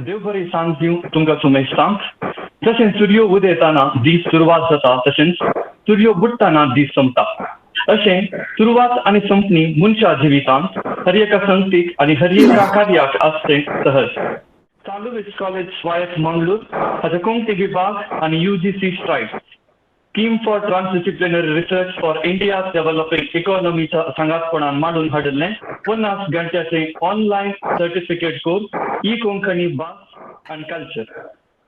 देवभरी सांज दिवं तुमकां सुमेस्तांक जशें सूर्य उदेताना दीस सुरवात जाता तशेंच सूर्य बुडटाना दीस संपता अशें सुरवात आनी संपणी मनशा जिवितांत हर एका संगतीक आनी हर एका कार्याक आसचें सहज. चालू विस कॉलेज स्वायत्त मंगळूर हाचे कोंकणी विभाग आनी UGC stride scheme for transdisciplinary research for India's developing इकॉनॉमीच्या सांगातपणान मांडून हाडिल्लें 50 घंट्याचें ऑनलायन सर्टिफिकेट कोर्स ई कोंकणी भास आनी कल्चर.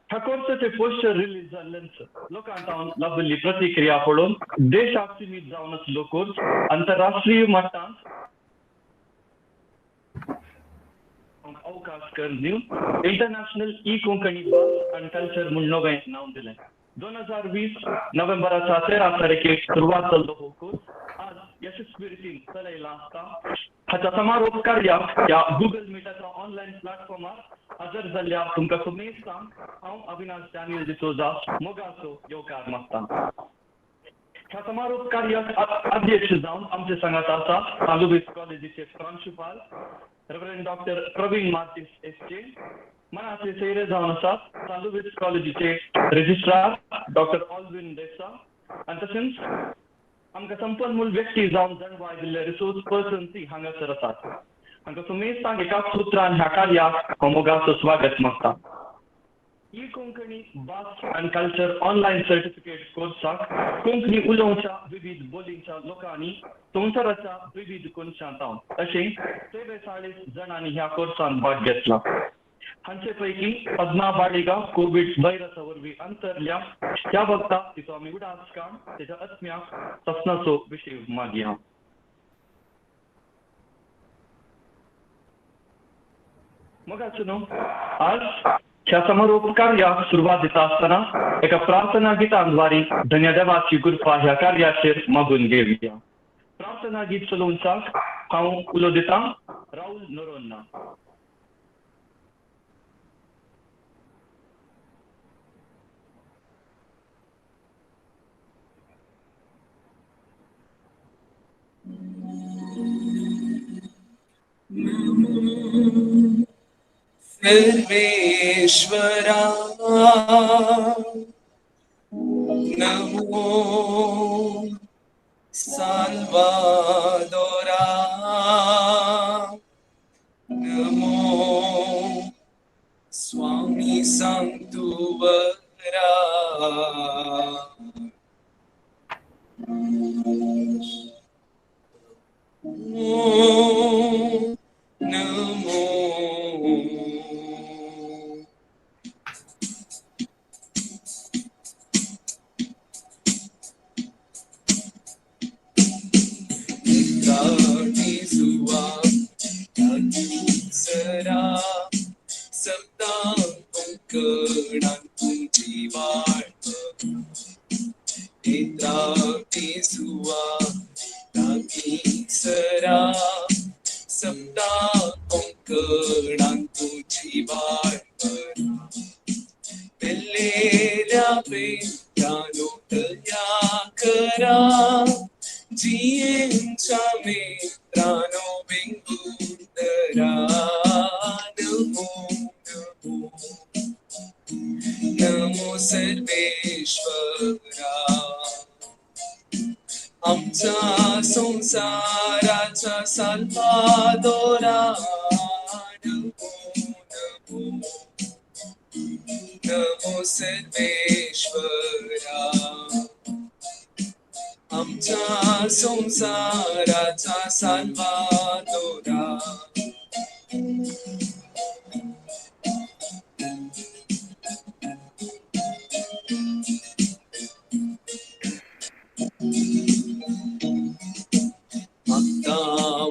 ह्या कोर्साचे पोस्टर रिलीज जाल्ल्यान लोकांतावन लाभिल्ली प्रतिक्रिया पळोवन देशाक सीमीत जावन आसलो कोर्स आंतरराष्ट्रीय मट्टांत अवकाश कर दिवन इंटरनॅशनल ई कोंकणी भास आनी कल्चर म्हूण नवें नांव दिलें. 2020 नोव्हेंबराच्या 13 तारखेक सुरवात जाल्लो हो कोर्स आज यशस्वी रितीन चलयला आसता. हाच्या समारोप कार्याक ह्या गुगल मिटाच्या ऑनलायन प्लॅटफॉर्मार हजर जाल्ल्या तुमकां सुमेस्तांक हांव अविनाश डॅनियल डिसोजा मोगाचो येवकार मागतां. ह्या समारोप कार्याक अध्यक्ष जावन आमचे सांगात आसा चालुवीस कॉलेजीचे प्रांशुपाल reverend doctor Praveen Martis SJ. मनाचे सैरे जावन आसात चालुवीस कॉलेजीचे रजिस्ट्रार डॉक्टर ऑल्विन देसाई आनी तशेंच आमकां संपन्मूल व्यक्ती जावन जणवाय दिल्ले रिसोर्स पर्सन्स हांगासर आसात. हांकां सुमेस्तांक एकाच सुत्रान ह्या कार्याक हांव मोगाचो स्वागत मागतां. ई कोंकणी भास आनी कल्चर ऑनलायन सर्टिफिकेट कोर्साक कोंकणी उलोवच्या विविध बोलींच्या लोकांनी संवसाराच्या विविध कोनशांतावन अशें 43 जाणांनी ह्या कोर्सान भाग घेतला. हांचे पैकी पद्मा बाळिगा कोविड व्हायरसा वरवीं अंतरल्या ह्या वक्ता तिचो आमी उडास काम तेच्या आत्म्याक सपनाचो विशय मागया. मोगाचो न्हू आज ह्या समारोप कार्याक सुरवात दिता आसतना एका प्रार्थना गितांद्वारे धन्यदेवाची कृपा ह्या कार्याचेर मागून घेवया. प्रार्थना गीत चलोवच्याक हांव उलो दितां राहुल नोरोन्ना. सर्वेश्वरा नमो साल्वादोरा नमो स्वामी सांतुवरा नमो सरा सप्ता कंकणां तुझी वाट नेत्राती सुवा रागी सरा सप्ता कंकणां तुझी वाट पेलेल्या पेत्रानोटया करा जियेंच्या मित्रानो बेंगुदरा नमो नमो नमो सर्वेश्वरा आमच्या संसाराचा साल्वादोरा नमो नमो नमो सर्वेश्वरा आमच्या संसाराचा साल्वादोरा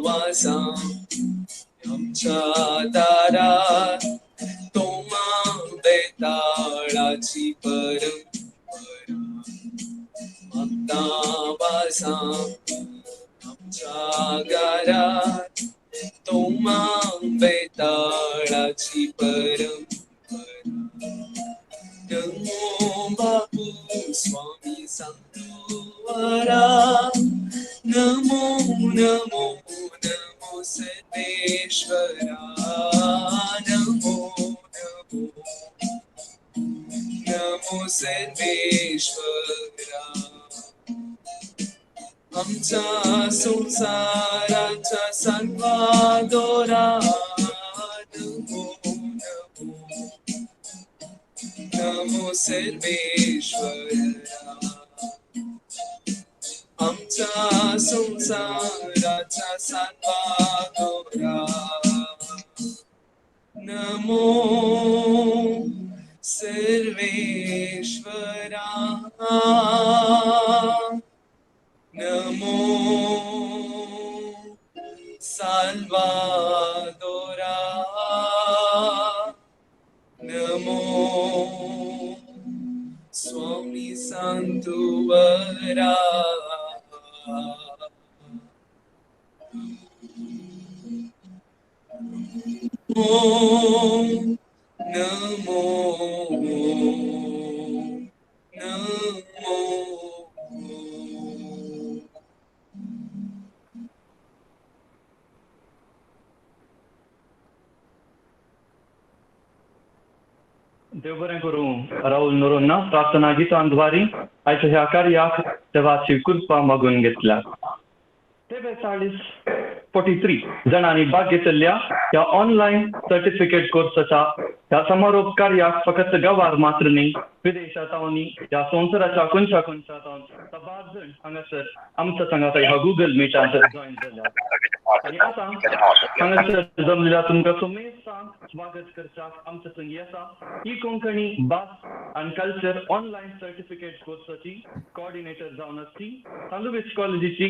वासा आमच्या दारात तोमा बेताळाची परंपरा वासा आमच्या घरात तोमा बेताळाची परंपरा नमो बापू स्वामी सांतुवरा नमो नमो नमो सर्वेश्वरा नमो नमो नमो सर्वेश्वरा आमचा संसाराचा सर्वा दोरा नमो नमो नमो सर्वेश्वरा आमचा संसाराचा सर्वा दोरा नमो सर्वेश्वरा नमो साल्वादोरा नमो स्वामी संतुवरा नमो नमो देव बरें करूं राहुल नोरोंना प्रार्थना गितांद्वारे आयच्या ह्या कार्याक देवाची कृपा मागून घेतल्या. ते 43 जणांनी भाग घेतल्या या ऑनलाईन सर्टिफिकेट कोर्सच्या ह्या समारोप कार्याक फकत गांवार मात्र न्ही विदेशांतावनी या संवसाराच्या कोणच्या कोणच्यातावन 12 जण हांगासर आमच्या संगात ह्या गुगल मिटांत जॉईन जाल्या आणि आता हांगासर जमलेल्या तुमकां सोमेसान स्वागत करच्याक आमच्या संगी आसा ही कोंकणी भास आनी कल्चर ऑनलाईन सर्टिफिकेट कोर्साची कोऑर्डिनेटर जावन आसली सांदुबेज कॉलेजीची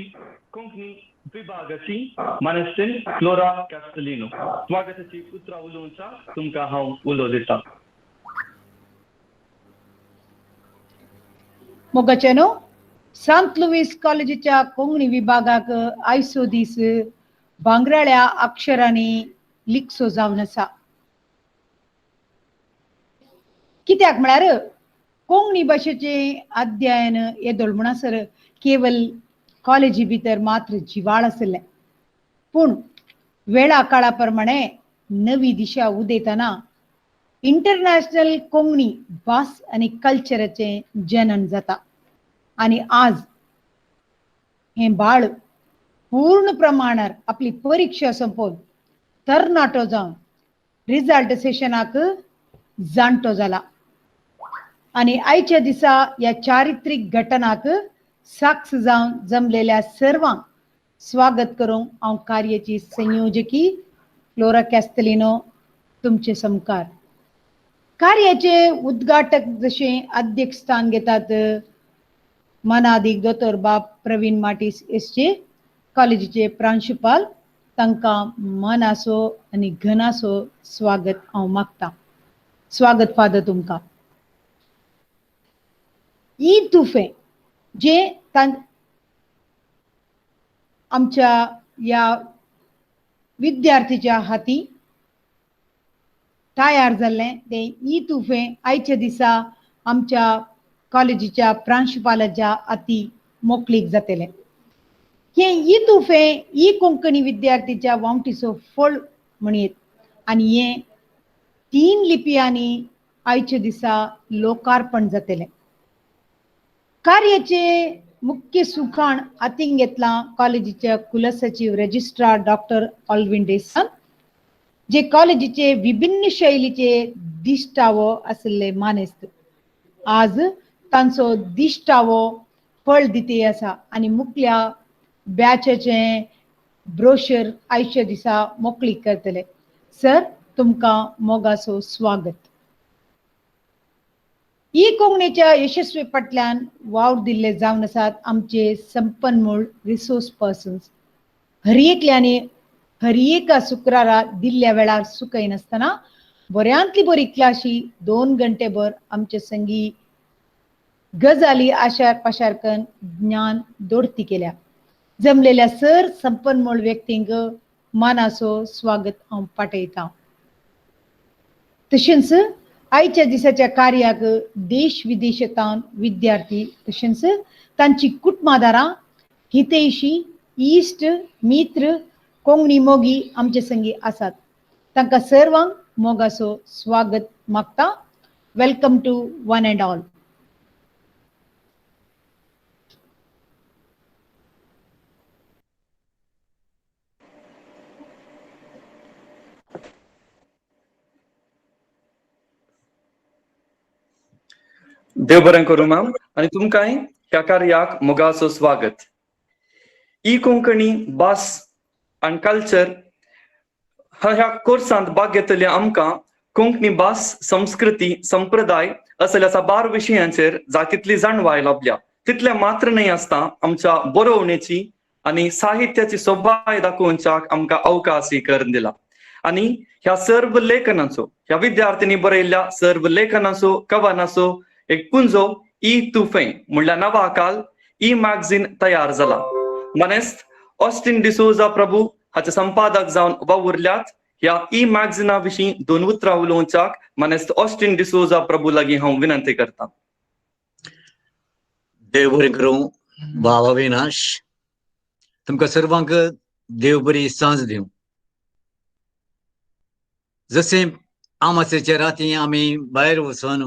कोंकणी विभागाची मानेस्टीन फ्लोरा कॅस्टेलिनो. स्वागताची उतरां उलोवच्या तुमकां हांव उलो दिता. मोगाचेनो सांत लुईस कॉलेजीच्या कोंकणी विभागाक आयचो दीस भांगराळ्या अक्षरांनी लिखसो जावन आसा. कित्याक म्हळ्यार कोंकणी भाशेचे अध्ययन येदोळ म्हणसर केवल कॉलेजी भितर मात्र जिवाळ आसलें, पूण वेळा काळा प्रमाणे नवी दिशा उदेताना इंटरनॅशनल कोंकणी भास आनी कल्चराचे जनन जाता आनी आज हे बाळ पूर्ण प्रमाणात आपली परीक्षा संपोवन तरणाटो जावन रिजल्ट सेशनाक जाणटो जाला आनी आयच्या दिसा या चारित्रीक घटनाक साक्ष जावन जमलेल्या सर्वांक स्वागत करूंक हांव कार्याची संयोजकी फ्लोरा कॅस्टेलिनो तुमचे समकार. कार्याचे उद्घाटक जशे अध्यक्ष स्थान घेतात मनाधिक दोतोर बाब प्रवीण माटीस एसचे कॉलेजीचे प्रांशुपाल, तांकां मनासो आनी घनासो स्वागत हांव मागता. स्वागत फादर तुमकां. ई तुफे जे आमच्या या विद्यार्थीच्या हाती तयार जाल्ले ते ई तुफे आयच्या दिसा आमच्या कॉलेजीच्या प्रांशुपालाच्या हाती मोकळीक जातले. हे ई तुफे ई कोंकणी विद्यार्थीच्या वावटीचो फळ म्हणीत आनी हे 3 लिपयांनी आयच्या दिसा लोकार्पण जातले. कार्याचे मुख्य सुखाण हातीन घेतला कॉलेजीच्या कुलसचिव रजिस्ट्रार डॉक्टर ऑल्विन डेसन, जे कॉलेजीचे विभिन्न शैलीचे दिश्टावो आसले मानेस्त. आज तांचो दिश्टावो फळ दिते आसा आनी मुखल्या बॅचाचे ब्रोशर आयच्या दिसा मोकळीक करतले. सर, तुमकां मोगाचो स्वागत. ई कोंकणीच्या यशस्वी पटल्यान वाव दिल्ले जावन आसात आमचे संपन्मूळ रिसोर्स पर्सन्स. हर एका शुक्रारा दिल्ल्या वेळार सुकय नासतना बऱ्यांतली बरी क्लाशी 2 घंटे भर आमचे संगी गजाली आशार पाशार करून ज्ञान दोडती केल्या. जमलेल्या सर संपन्मूळ व्यक्तींक मानाचो स्वागत हांव पाठयता. तशेंच आयच्या दिसाच्या कार्याक देश विदेशांतल्यान विद्यार्थी तशेंच तांची कुटुंबादारां, हितैशी, इश्ट मित्र, कोंकणी मोगी आमचे संगी आसात. तांकां सर्वांक मोगाचो स्वागत मागता. Welcome to one and all. देव बरें करूं मॅम आणि तुमकांय ह्या कार्याक मोगाचो स्वागत. ई कोंकणी भास आणि कल्चर ह्या कोर्सांत भाग घेतले आमकां कोंकणी भास, संस्कृती, संप्रदाय असल्या बार विशयांचेर जातीतली जाणवाय लाभल्या. तितले मात्र न्हय आसता आमच्या बरोवणेची आणि साहित्याची सोबाय दाखोवच्याक आमकां अवकाशय करून दिला. आणि ह्या सर्व लेखनाचो, ह्या विद्यार्थ्यांनी बरयल्ल्या सर्व लेखनाचो, कवनाचो एक पुंजो ई तुफें म्हणल्या नवाकाल ई मॅगझीन तयार जाला. मनेस्त ऑस्टिन डिसोजा प्रभू हाचे संपादक जावन वावुरल्यात. ह्या ई मॅगझिना विशीं 2 उतरां उलोवच्याक मनेस्त ऑस्टिन डिसोजा प्रभू लागीं हांव विनंती करता. देव बरें करूं. भाव अविनाश, तुमकां सर्वांक देव बरी सांज दिवं. जशें अमासेच्या राती आमी भायर वचून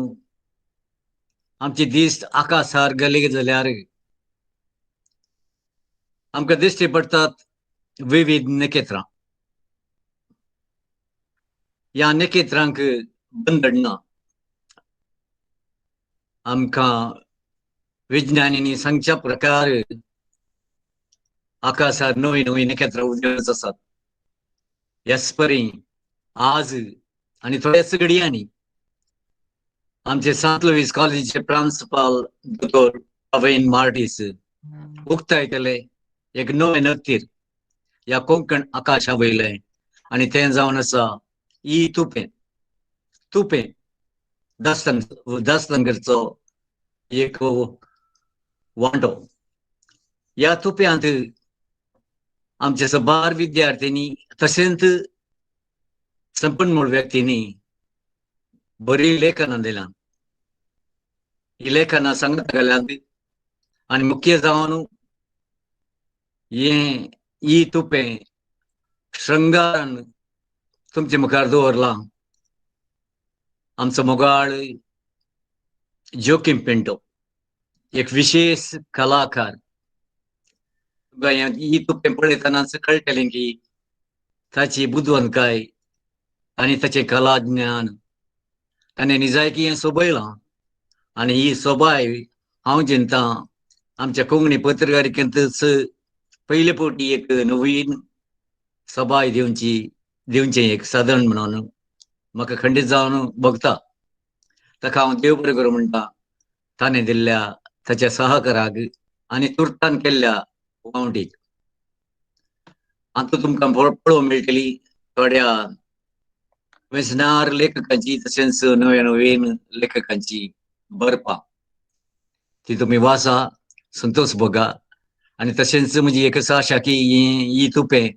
आमचे दिश्ट आकाशार गेले जाल्यार आमकां दिश्टी पडटात विविध नखेत्रां. ह्या नखेत्रांक बंदड ना. आमकां विज्ञानींनी सांगच्या प्रकार आकाशार नवी नवी नखेत्रां उजळत आसात. ह्याच परी आज आणि थोड्याच घडयांनी आमचे सांत लुईस कॉलेजीचे प्रांशुपाल दोतोर प्रवीण मार्टिस उक्तायतले एक नवे नखेत्र ह्या कोंकण आकाशा वयले आणि तें जावन आसा ई तुपें. तुपें दास्तांगरचो एक वांटो. ह्या तुप्यांत आमचे सबार विद्यार्थ्यांनी तशेंच संपन्नमूळ व्यक्तींनी बरी लेखनां दिल्यां. ही लेखनां सांगत गेल्यात आणि मुख्य जावन हें ई तुपें श्रृंगारान तुमचे मुखार दवरलां. आमचो मोगाळ जोकीम पिंटो एक विशेष कलाकार. ई तुपें पळयतनाच कळटलें की ताची बुदवंतकाय आणि ताचें कला ज्ञान ताणें निजायकी हें सोबयलां. आणि ही सोबाय हांव चिंतां आमच्या कोंकणी पत्रकारितेंतच पयले फावटी एक नवीन सोबाय दिवचें एक साधन म्हणून म्हाका खंडीत जावन बगता. ताका हांव देव बरें करूं म्हणटा ताणें दिल्ल्या ताच्या सहकाराक आनी तुर्तान केल्ल्या वावडीक. आतां तुमकां पळोवंक मेळटली थोड्या वेसणार लेखकांची तशेंच नव्या नवीन लेखकांची बरपां. ती तुमी वाचा, संतोष भोगा. आणि तशेंच म्हजी एकच आशा की ई तुपें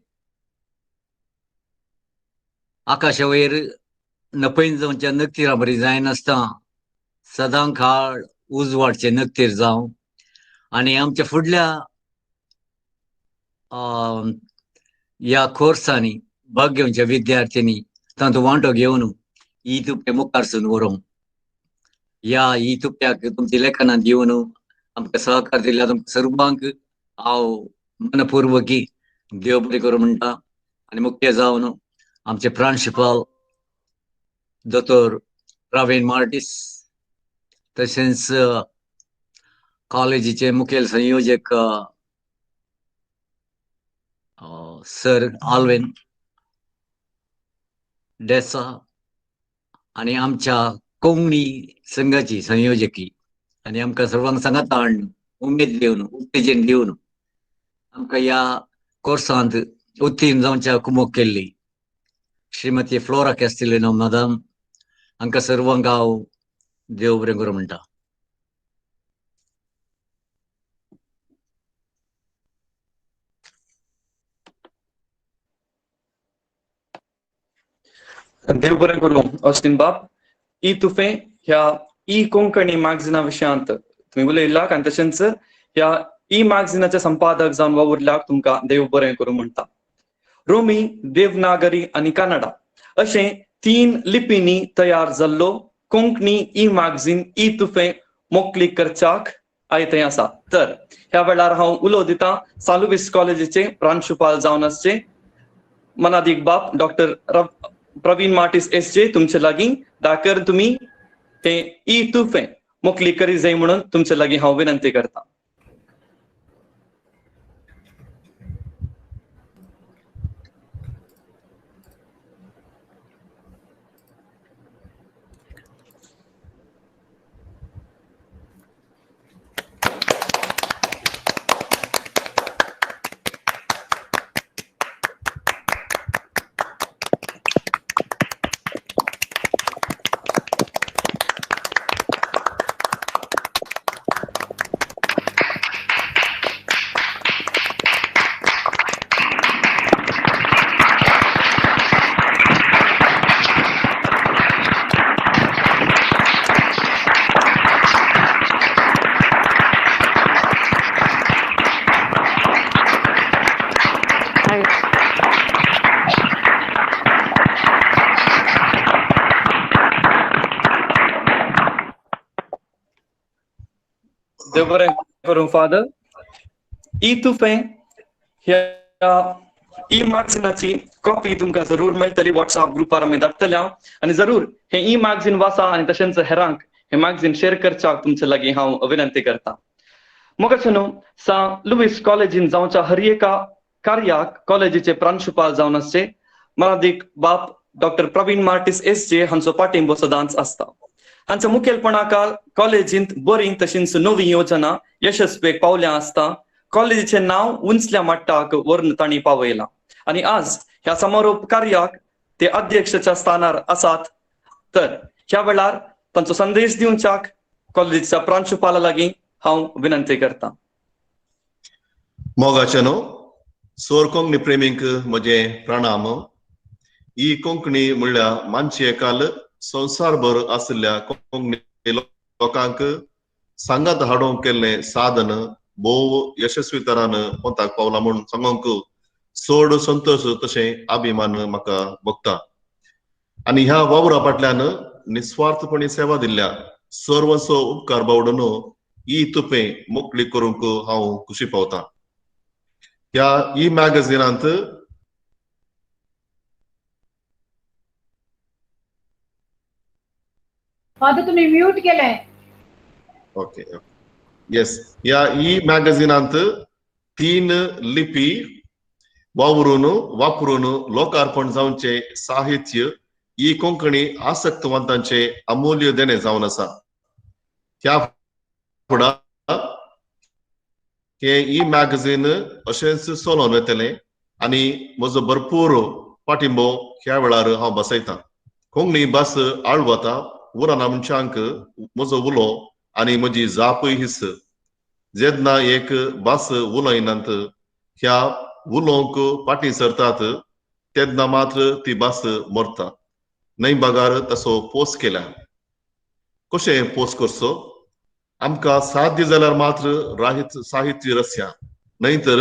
आकाशा वयर नपयन जावच्या नखतिरां बरी जायनासता सदां काळ उजवाडचे नखतीर जावं. आणि आमच्या फुडल्या ह्या कोर्सांनी भाग घेवच्या विद्यार्थ्यांनी तातूंत वांटो घेवन ई तुपें मुखारसून व्हरूंक. ह्या ई तुप्याक तुमची लेखनां दिवन आमकां सहकार दिल्या तुमकां सर्वांक हांव मनपूर्वकी देव बरें करूं म्हणटा. आनी मुख्य जावन आमचे प्रांशुपाल दोतोर प्रवीण मार्टिस तशेंच कॉलेजीचे मुखेल संयोजक सर आल्विन डेसा आणि आमच्या कोंकणी संघाची संयोजकी आणि आमकां सर्वांक सांगात हाडून उमेद दिवन उत्तेजन दिवन आमकां ह्या कोर्सांत उत्तीर्ण जावच्या कुमोक केल्ली श्रीमती फ्लोरा कॅस्टिलिनो मॅडम हांकां सर्वांक हांव देव बरें करूं म्हणटा. देव बरें करूं ऑस्टिन बाब. ई तुफें ह्या ई कोंकणी मॅगझिना विशयांत तुमी उलयल्यात आनी तशेंच ह्या ई मॅगझिनाचे संपादक जावन वावुरल्याक तुमकां देव बरें करूं म्हणटा. रोमी, देवनागरी आनी कन्नडा अशें 3 लिपींनी तयार जाल्लो कोंकणी ई मॅगझीन ई तुफे मोकळी करच्याक आयते आसा. तर ह्या वेळार हांव उलो दिता सालुबिस कॉलेजीचे प्रांशुपाल जावन आसचे मनादीक बाप डॉक्टर प्रवीण मार्टिस एसजे तुमचे लागीं दाकर तुमी हे ई तुफे मोकळी करी जाय म्हणून तुमचे लागीं हांव विनंती करता. देव बरें करूं फादर. ई तुफे ह्या ई मॅगझिनाची कॉपी तुमकां जरूर मेळटली. व्हॉट्सअप ग्रुपार आमी धाडटले हांव आनी जरूर हे ई मॅगझिन वाचा आनी तशेंच हेरांक हे मॅगझिन शेअर करच्याक तुमचे लागीं हांव विनंती करता. मोगाचे न्हू सा लुईस कॉलेजीन जावच्या हर एका कार्याक कॉलेजीचे प्रांशुपाल जावन आसचे मनादीक बाप डॉक्टर प्रवीण मार्टिस एसजे हांचो पाठिंबो सदांच आसता. हांच्या मुखेलपणाखाल कॉलेजींत बरी तशींच नवी योजना यशस्वेक पावल्या आसता. कॉलेजीचे नांव उंचल्या मट्टाक व्हरून तांणी पावयलां आनी आज ह्या समारोप कार्याक ते अध्यक्षाच्या स्थानार आसात. तर ह्या वेळार तांचो संदेश दिवच्याक कॉलेजीच्या प्रांशुपाला लागीं हांव विनंती करता. मोगाचे न्हू सोर कोंकणी प्रेमींक म्हजे प्रणाम. ही कोंकणी म्हणल्यार मानशे काल संवसारभर आशिल्ल्या कोंकणी लोकांक सांगात हाडूंक केल्लें साधन भोव यशस्वी तरान पोंताक पावला म्हूण सांगूंक चड संतोश तशें अभिमान म्हाका भोगता. आनी ह्या वावरा फाटल्यान निस्वार्थपणी सेवा दिल्ल्या सर्वस्व उपकार बावडून ही तुपें मोकळी करूंक हांव खुशी पावता. ह्या ई मॅगझिनांत फादर तुम्ही म्यूट केलंय. ओके येस ह्या ई मॅगझिनांत 3 लिपी वापरून लोकार्पण जावचे साहित्य ही कोंकणी आसक्तवंतांचे अमूल्य देणे जावन आसा. ह्या फुडार हे ई मॅगझीन अशेंच चलोवन येतलें आनी म्हजो भरपूर पाठिंबो ह्या वेळार हांव बसयतां. कोंकणी भास आळवता उराना मनशांक म्हजो उलो आनी म्हजी जापय हिस्स. जेन्ना एक भास उलयनात ह्या उलोवंक फाटीं सरतात तेन्ना मात्र ती भास मरता. न्हय बागार तसो पोस केल्या. कशें पोस करचो? आमकां साध्य जाल्यार मात्र साहित्य रस्या न्हयतर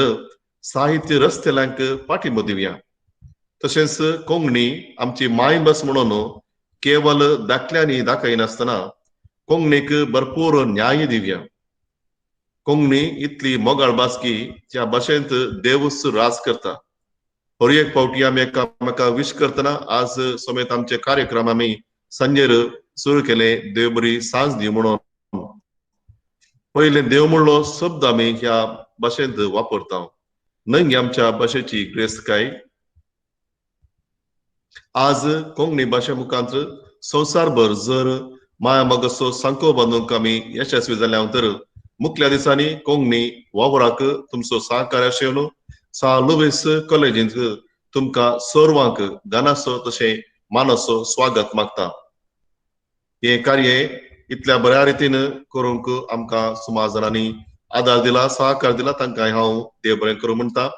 साहित्य रचतल्यांक पाठिंबो दिवया. तशेंच कोंकणी आमची मायभास म्हणून केवल दाखल्यांनी दाखयनासतना कोंकणीक भरपूर न्याय दिवया. कोंकणी इतली मोगाळ भास की त्या भाशेंत देवूच राज करता. हर एक फावटी आमी एकामेका विश करतना आज समेत आमचे कार्यक्रम आमी सांजेर सुरू केले देव बरी सांज दी म्हणून. पहिले देव म्हणलो शब्द आमी ह्या भाशेंत वापरता. न्हय आमच्या भाशेची गिरेस्तकाय. आज कोंकणी भाशे मुखांत संवसारभर जर माया मोगाचो सांको बांदूंक आमी यशस्वी जाल्या तर मुखल्या दिसांनी कोंकणी वावराक तुमचो सहकार्य आशिल्लो. सा लुईस कॉलेजींत तुमकां सर्वांक घनाचो तशें मानाचो स्वागत मागता. हे कार्य इतल्या बऱ्या रितीन करूंक आमकां सुमार आदार दिला सहकार दिला तांकां हांव देव बरें करूं म्हणटा.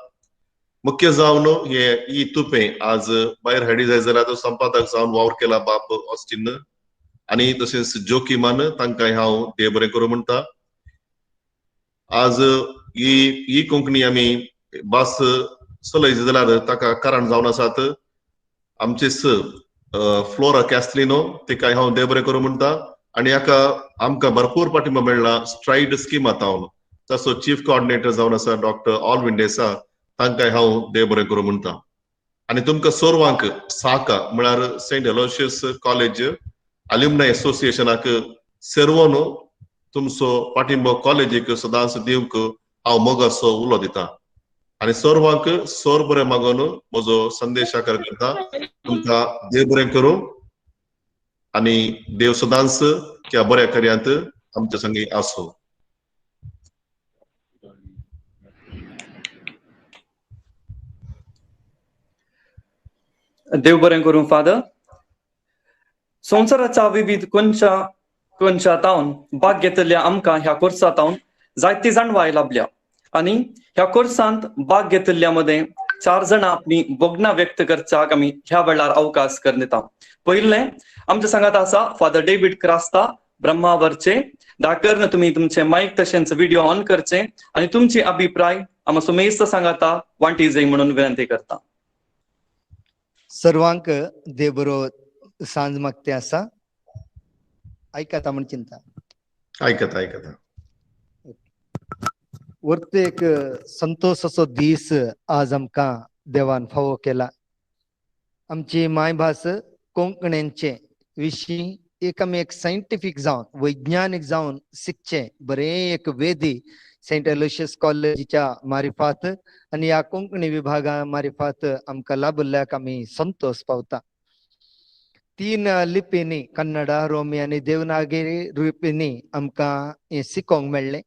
मुख्य जावन हे ई तुपें आज भायर हाडी जाय जाल्यार तो संपादक जावन वावर केला बाप ऑस्टीन आनी तशेंच जोकिमान तांकां हांव देव बरें करूं म्हणटा. आज ही कोंकणी आमी भास चलयत जाल्यार ताका कारण जावन आसात आमचे फ्लोरा कॅस्लिनो तिका हांव देव बरें करूं म्हणटा आनी हाका आमकां भरपूर पाठिंबो मेळ्ळा स्ट्रायड स्किमांत हांव तसो चीफ कोऑर्डिनेटर जावन आसा डॉक्टर ऑलविन देसा तांकांय हांव देव बरें करूं म्हणटा आनी तुमकां सोरवांक साका म्हळ्यार सेंट अलोशियस कॉलेज अल्युमनाय असोसिएशनाक सेर्वन तुमचो पाठिंबो कॉलेजीक सदांच दिवंक हांव मोगासो उलो दिता आनी सर्वांक सोर बरें मागून म्हजो संदेश साकार करता तुमकां देव बरें करूं आनी देव सदांच त्या बऱ्या कार्यांत आमचे संगी आसूं. देव बरें करूं फादर. संवसाराच्या विविध कोनशांतावन भाग घेतल्या आमकां ह्या कोर्सांतावन जायती जाणवाय लाभल्या आनी ह्या कोर्सांत भाग घेतल्या मध्ये 4 जाणां आपली बोगणां व्यक्त करच्याक आमी ह्या वेळार अवकाश करता. पयलें आमच्या सांगात आसा फादर डेव्हिड क्रास्ता ब्रह्मावरचे. दाखर तुम्ही तुमचे माईक तशेंच व्हिडिओ ऑन करचे आनी तुमची अभिप्राय आमचो मेस्त सांगाता वांटी जाय म्हणून विनंती करता. सर्वांक देव बरो सांज मागते आसा. ऐकाता म्हण चिंता आयकता आयकता. वरते एक संतोषाचो दीस आज आमकां देवान फावो केला. आमची मायभास कोंकणीचे विशीं एक आमी एक सायंटिफीक जावन वैज्ञानीक जावन शिकचे बरें एक वेदी सेंट अलोशियस कॉलेजीच्या मारिफात आनी ह्या कोंकणी विभागा मारिफात आमकां लाभल्याक आमी संतोष पावता. 3 लिपींनी कन्नडा रोमी आनी देवनागरी लिपींनी आमकां हें शिकोवंक मेळ्ळें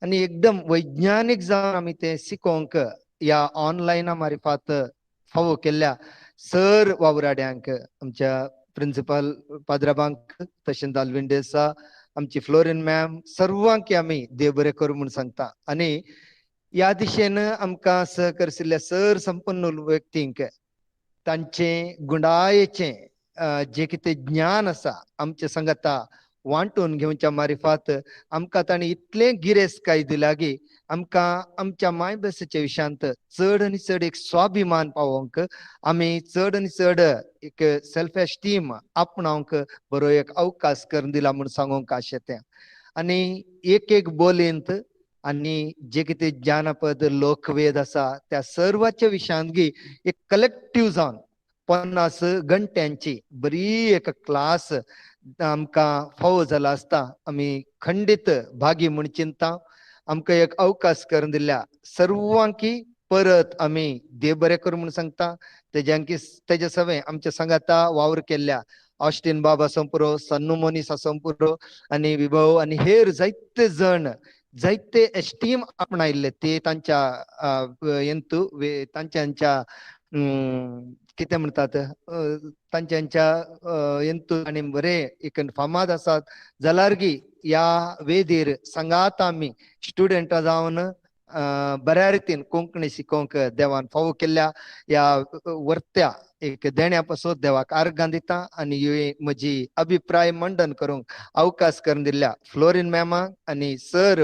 आनी एकदम वैज्ञानीक जावन आमी तें शिकोवंक ह्या ऑनलायना मारिफात फावो केल्ल्या सर वावराड्यांक आमच्या प्रिंसिपल पाद्राबांक तशेंच ऑलविन देसा आमची फ्लोरिन मॅम सर्वांक आमी देव बरें करूं म्हूण सांगता. आनी ह्या दिशेन आमकां सहकरिल्ल्या सर संपन्न व्यक्तींक तांचे गुणायेचें जे कितें ज्ञान आसा आमचे सांगाता वांटून घेवच्या मारिफात आमकां तांणी इतलें गिरेस्तकाय दिला की आमकां आमच्या मायभासेच्या विशयांत चड आनी चड एक स्वाभिमान पावोवंक आमी चड आनी चड एक सेल्फ एस्टीम आपणावंक बरो एक अवकाश करून दिला म्हूण सांगूंक आशेतें. आनी एक बोलींत आनी जे कितें ज्ञानपद लोकवेद आसा त्या सर्वाच्या विशयांत एक कलेक्टिव्ह जावन 50 घंट्यांची बरी एक क्लास आमकां फावो जाला आसता. आमी खंडीत भागी म्हूण चिंता. आमकां एक अवकाश करून दिल्या सर्वांकी परत आमी देव बरें करूं म्हूण सांगता. तेजे सवय आमच्या सांगाता वावर केल्ल्या ऑस्टीन बाबा संपुरो सन्नू मोनीस संपुरो आनी विभव आनी हेर जायते जण जायते एस्टीम आपणायल्ले ते तांच्या येंतू तांच्या कितें म्हणटात तांच्या येंतू आनी बरें एक फामाद आसात जाल्यार ह्या वेदीर सांगात आमी स्टुडंटां जावन बऱ्या रितीन कोंकणी शिकोवंक देवान फावो केल्ल्या ह्या वर्त्या एक देण्या पासून देवाक आर्गां दिता आनी ह्यो म्हजी अभिप्राय मंडन करूंक अवकाश करून दिल्ल्या फ्लोरिन मॅमाक आनी सर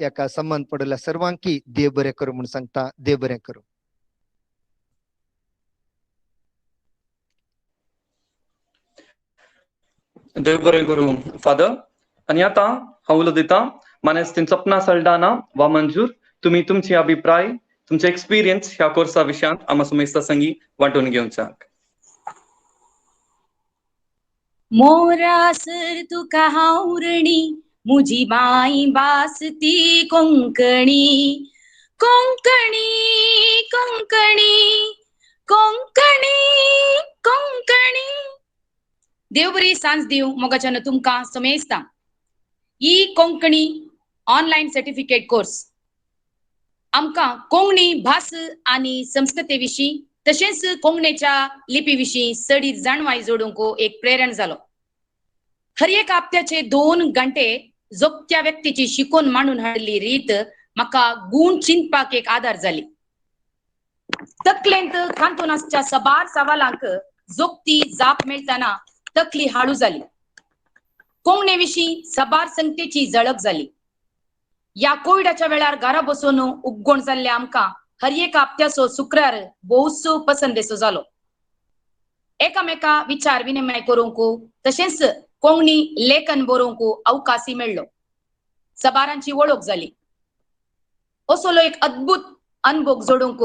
हेका संबंध पडलेल्या सर्वांकी देव बरें करूं म्हूण सांगता. देव बरें करूं. देव बरें करूं फादर. आनी आतां हांव उलो दिता मानेस्तीन सपना सल्डाना वा मंजूर. तुमी तुमचे अभिप्राय तुमचे एक्सपिरियन्स ह्या कोर्सा विशयांत आमचो मेस्ता संगी वांटून घेवच्याक. मोरासर तुका हावरणी मुजी बाई बास ती कोंकणी कोंकणी कोंकणी कोंकणी कोंकणी. देव बरी सांज दिव मोगाच्यान तुमकां समेस्ता. ही कोंकणी ऑनलायन सर्टिफिकेट कोर्स आमकां कोंकणी भास आनी संस्कृते विशीं तशेंच कोंकणीच्या लिपी विशीं सडी जाणवाय जोडूंक एक प्रेरण जालो. हर एक हप्त्याचे 2 घंटे जोगत्या व्यक्तीची शिकून मांडून हाडली रीत म्हाका गूण चिंतपाक एक आदार जाली. तकलेंत कांतून आसच्या सबार सवालांक जोगती जाप मेळटना तकली हाळू जाली. कोंकणी विशीं सबार संगतेची जळक जाली. या कोविडाच्या वेळार घरा बसून उगवण जाल्ल्या आमकां हर एक हप्त्याचो शुक्रार भोवसो पसंदेसो जालो. एकामेका विचार विनिमय करूंक तशेंच कोंकणी लेखन बरोवंक अवकाशी मेळ्ळो. सबारांची वळख जाली. असलो एक अद्भुत अनुभव जोडूंक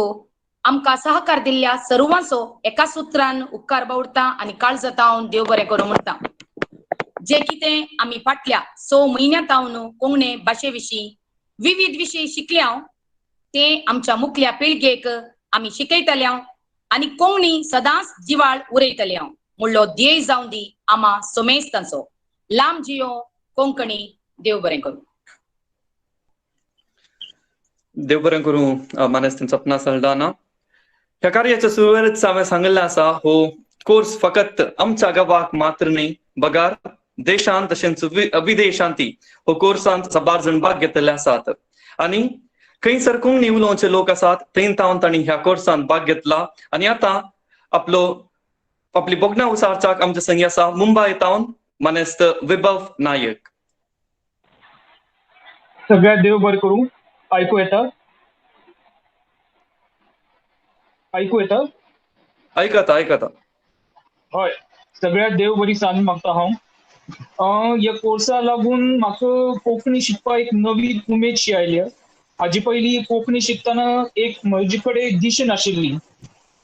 आमकां सहकार दिल्ल्या सर्वांचो एका सुत्रान उपकार बावडटा आनी काळजात हांव देव बरें करूं म्हणटा. जे कितें आमी फाटल्या 6 म्हयन्यांत कोंकणी भाशे विशीं विविध विशय शिकल्या ते आमच्या मुखल्या पिळगेक आमी शिकयतल्या आनी कोंकणी सदांच जिवाळ उरयतल्या म्हणलो ध्येय जावं दी आम्हा सोमेस्तांचो. लांब जियो कोंकणी. देव बरें करूं. देव बरें करूं मानेस्त सपना सल्दाना. ह्या कार्याच्या सुरवातेच हांवें सांगिल्लें आसा हो कोर्स फकत आमच्या गांवाक मात्र न्ही बगार देशांत तशेंच विदेशांतय हो कोर्सांत साबार जण भाग घेतले आसात. आनी खंयसर कोंकणी उलोवचे लोक आसात थंय तांणी ह्या कोर्सांत भाग घेतला आनी आतां आपली बोगना उसारच्याक आमचे संगी आसा मुंबय तावन मानेस्त विभव नायक. सगळ्यात देव बरें करूं. ऐकू येता? ऐकू येता? ऐकता. हय, सगळ्यात देव बरी सांज मागता हांव. ह्या कोर्सा लागून म्हाका कोंकणी शिकपा एक नवी उमेदशी आयल्या. हाजी पयलीं कोंकणी शिकतना एक म्हजे कडेन एक दिश नाशिल्ली.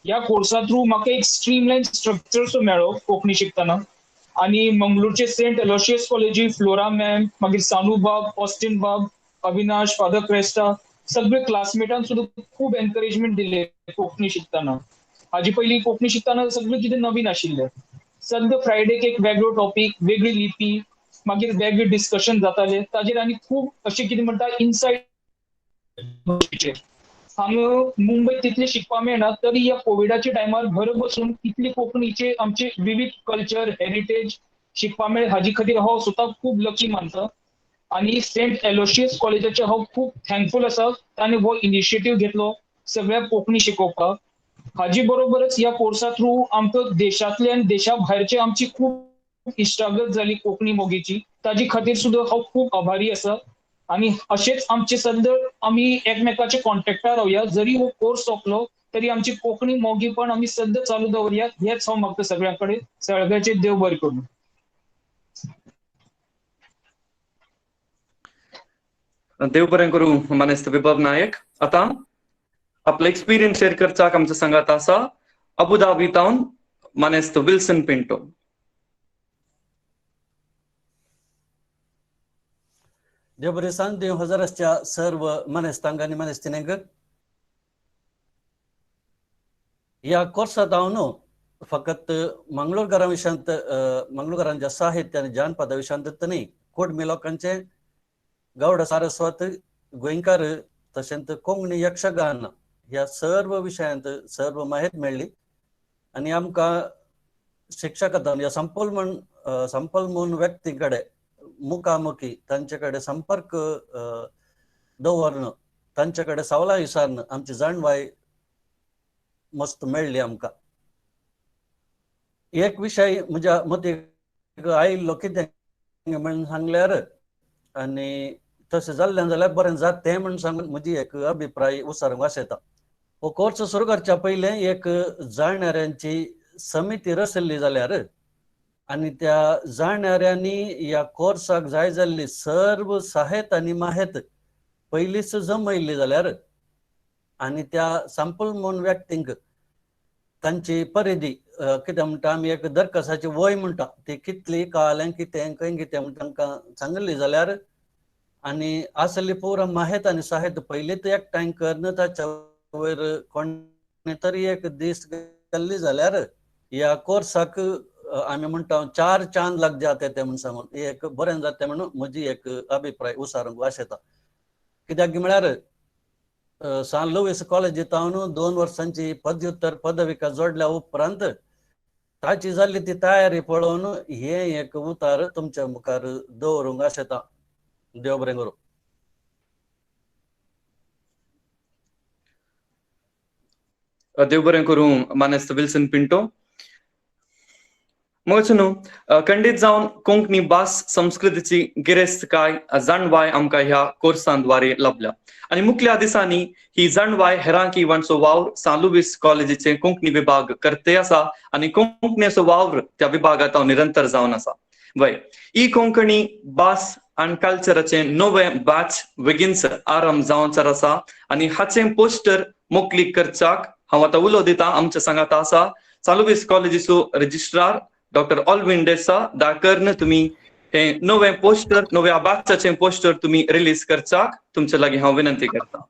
ह्या कोर्सा थ्रू म्हाका एक स्ट्रीमलायन स्ट्रक्चर सो मेळ्ळो कोंकणी शिकतना. आनी मंगळूरचे सेंट एलोशियस कॉलेजी फ्लोरा मॅम, मागीर सानू बाब, ऑस्टिन बाब, अविनाश, फादर क्रेस्टा सगळे क्लासमेटान सुद्दां खूब एनकरेजमेंट दिले कोंकणी शिकतना. हाजी पयलीं कोंकणी शिकतना सगळें कितें नवीन आशिल्लें. सद्दां फ्रायडेक एक वेगळो टॉपीक, वेगळी लिपी, मागीर वेगळे डिस्कशन जाताले. ताजेर आनी खूब अशें कितें म्हणटा इनसायट. हांगा मुंबय तितले शिकपा मेळना तरी ह्या कोविडाच्या टायमार घर बसून इतली कोंकणीचे आमचे विविध कल्चर हेरिटेज शिकपा मेळ्ळे हाजी खातीर हांव स्वता खूब लकी मानता. आनी सेंट एलोशियस कॉलेजाचे हांव खूब थँकफूल आसा ताणें हो इनिशिएटीव घेतलो सगळ्या कोंकणी शिकोवपाक. हाजी बरोबरच ह्या कोर्सा थ्रू आमकां देशांतले आनी देशा भायरचे आमची खूब इश्टागत जाली कोंकणी मोगीची. ताजी खातीर सुद्दां हांव खूब आभारी आसा. आनी अशेंच आमचे सद्दां आमी एकमेकाचे कॉन्टॅक्टार रावया. जरी हो कोर्स सोंपलो तरी आमची कोंकणी मोगीपण आमी सद्दां चालू दवरया हेच हांव मागता सगळ्यां कडेन. सगळ्याचे देव बरें करूं. देव बरें करूं मानेस्त विभव नायक. आतां आपलो एक्सपिरियन्स शेअर करच्याक आमच्या संगात आसा अबुधाबी तावन मानेस्त विल्सन पिंटो. देव बरें सांग 2000च्या सर्व मानेस्तांक आनी मानेस्तिनींक ह्या कोर्सांत हांव न्हू फकत मंगळूरकारां विशयांत मंगळूरकारांच्या साहित्य आनी जानपदा विशयांत न्ही कुडमी लोकांचे गौड सारस्वत गोंयकार तशेंच कोंकणी यक्षगान ह्या सर्व विशयांत सर्व माहिती मेळ्ळी. आनी आमकां शिक्षकांतल्यान ह्या संपलमून व्यक्ती कडेन मुखामुखी तांचे कडेन संपर्क दवरन तांचे कडेन सवालां विचारन आमची जाणवाय मस्त मेळ्ळी आमकां. एक विशय म्हज्या मतीक आयिल्लो कितें म्हणून सांगल्यार आनी तशें जाल्लें जाल्यार बरें जातें म्हणून सांगून म्हजी एक अभिप्राय उसारूंक आशेता. हो कोर्स सुरू करच्या पयलें एक जाणणाऱ्यांची समिती रचल्ली जाल्यार आनी त्या जाणणाऱ्यांनी ह्या कोर्साक जाय जाल्ली सर्व साहेत आनी माहेत पयलींच जमयल्ली जाल्यार आनी त्या संपलमून व्यक्तींक तांची परिधी कितें म्हणटा आमी एक दरकसाची वय म्हणटा ती कितली काळालें कितें खंय कितें म्हण तांकां सांगली जाल्यार आनी आसली पुरो माहेत आनी साहेत पयलींच एकठांय करन ताच्या वयर कोणे तरी एक दीस केल्ली जाल्यार ह्या कोर्साक आमी म्हणटा 4 चांद लाग जाते ते म्हण सांगून एक बरें जाते म्हणून म्हजी एक अभिप्राय उसारूंक आशेता. कित्याक म्हळ्यार सान लुईस कॉलेजींत हांव 2 वर्सांची पदव्युत्तर पदविका जोडल्या उपरांत ताची जाल्ली ती तयारी पळोवन हे एक उतार तुमच्या मुखार दवरूंक आशेता. देव बरें करूं. देव बरें करूं मानेस्त विल्सन पिंटो. मग न्हू खंडीत जावन कोंकणी भास संस्कृतीची गिरेस्त काय जाणवाय आमकां ह्या कोर्सांद्वारे लाभल्या आणि मुखल्या दिसांनी ही जाणवाय हेरांकी वांचो वावर सान लुईस कॉलेजीचे कोंकणी विभाग करते आसा आणि कोंकणीचो वावर त्या विभागात हांव निरंतर जावन आसा वय ई कोंकणी भास आणि कल्चराचे नवे बॅच बेगीनच आरंभ जावंचार आसा आणि हाचे पोस्टर मोकळीक करच्याक हांव आतां उलो दिता आमच्या सांगात आसा सान लुईस कॉलेजीचो रजिस्ट्रार डॉक्टर ऑल्विन डेसा दाकर्न तुम्ही हे नवे पोस्टर नव्या बॅचाचे पोस्टर तुम्ही रिलीज करच्याक तुमचे लागीं हांव विनंती करता.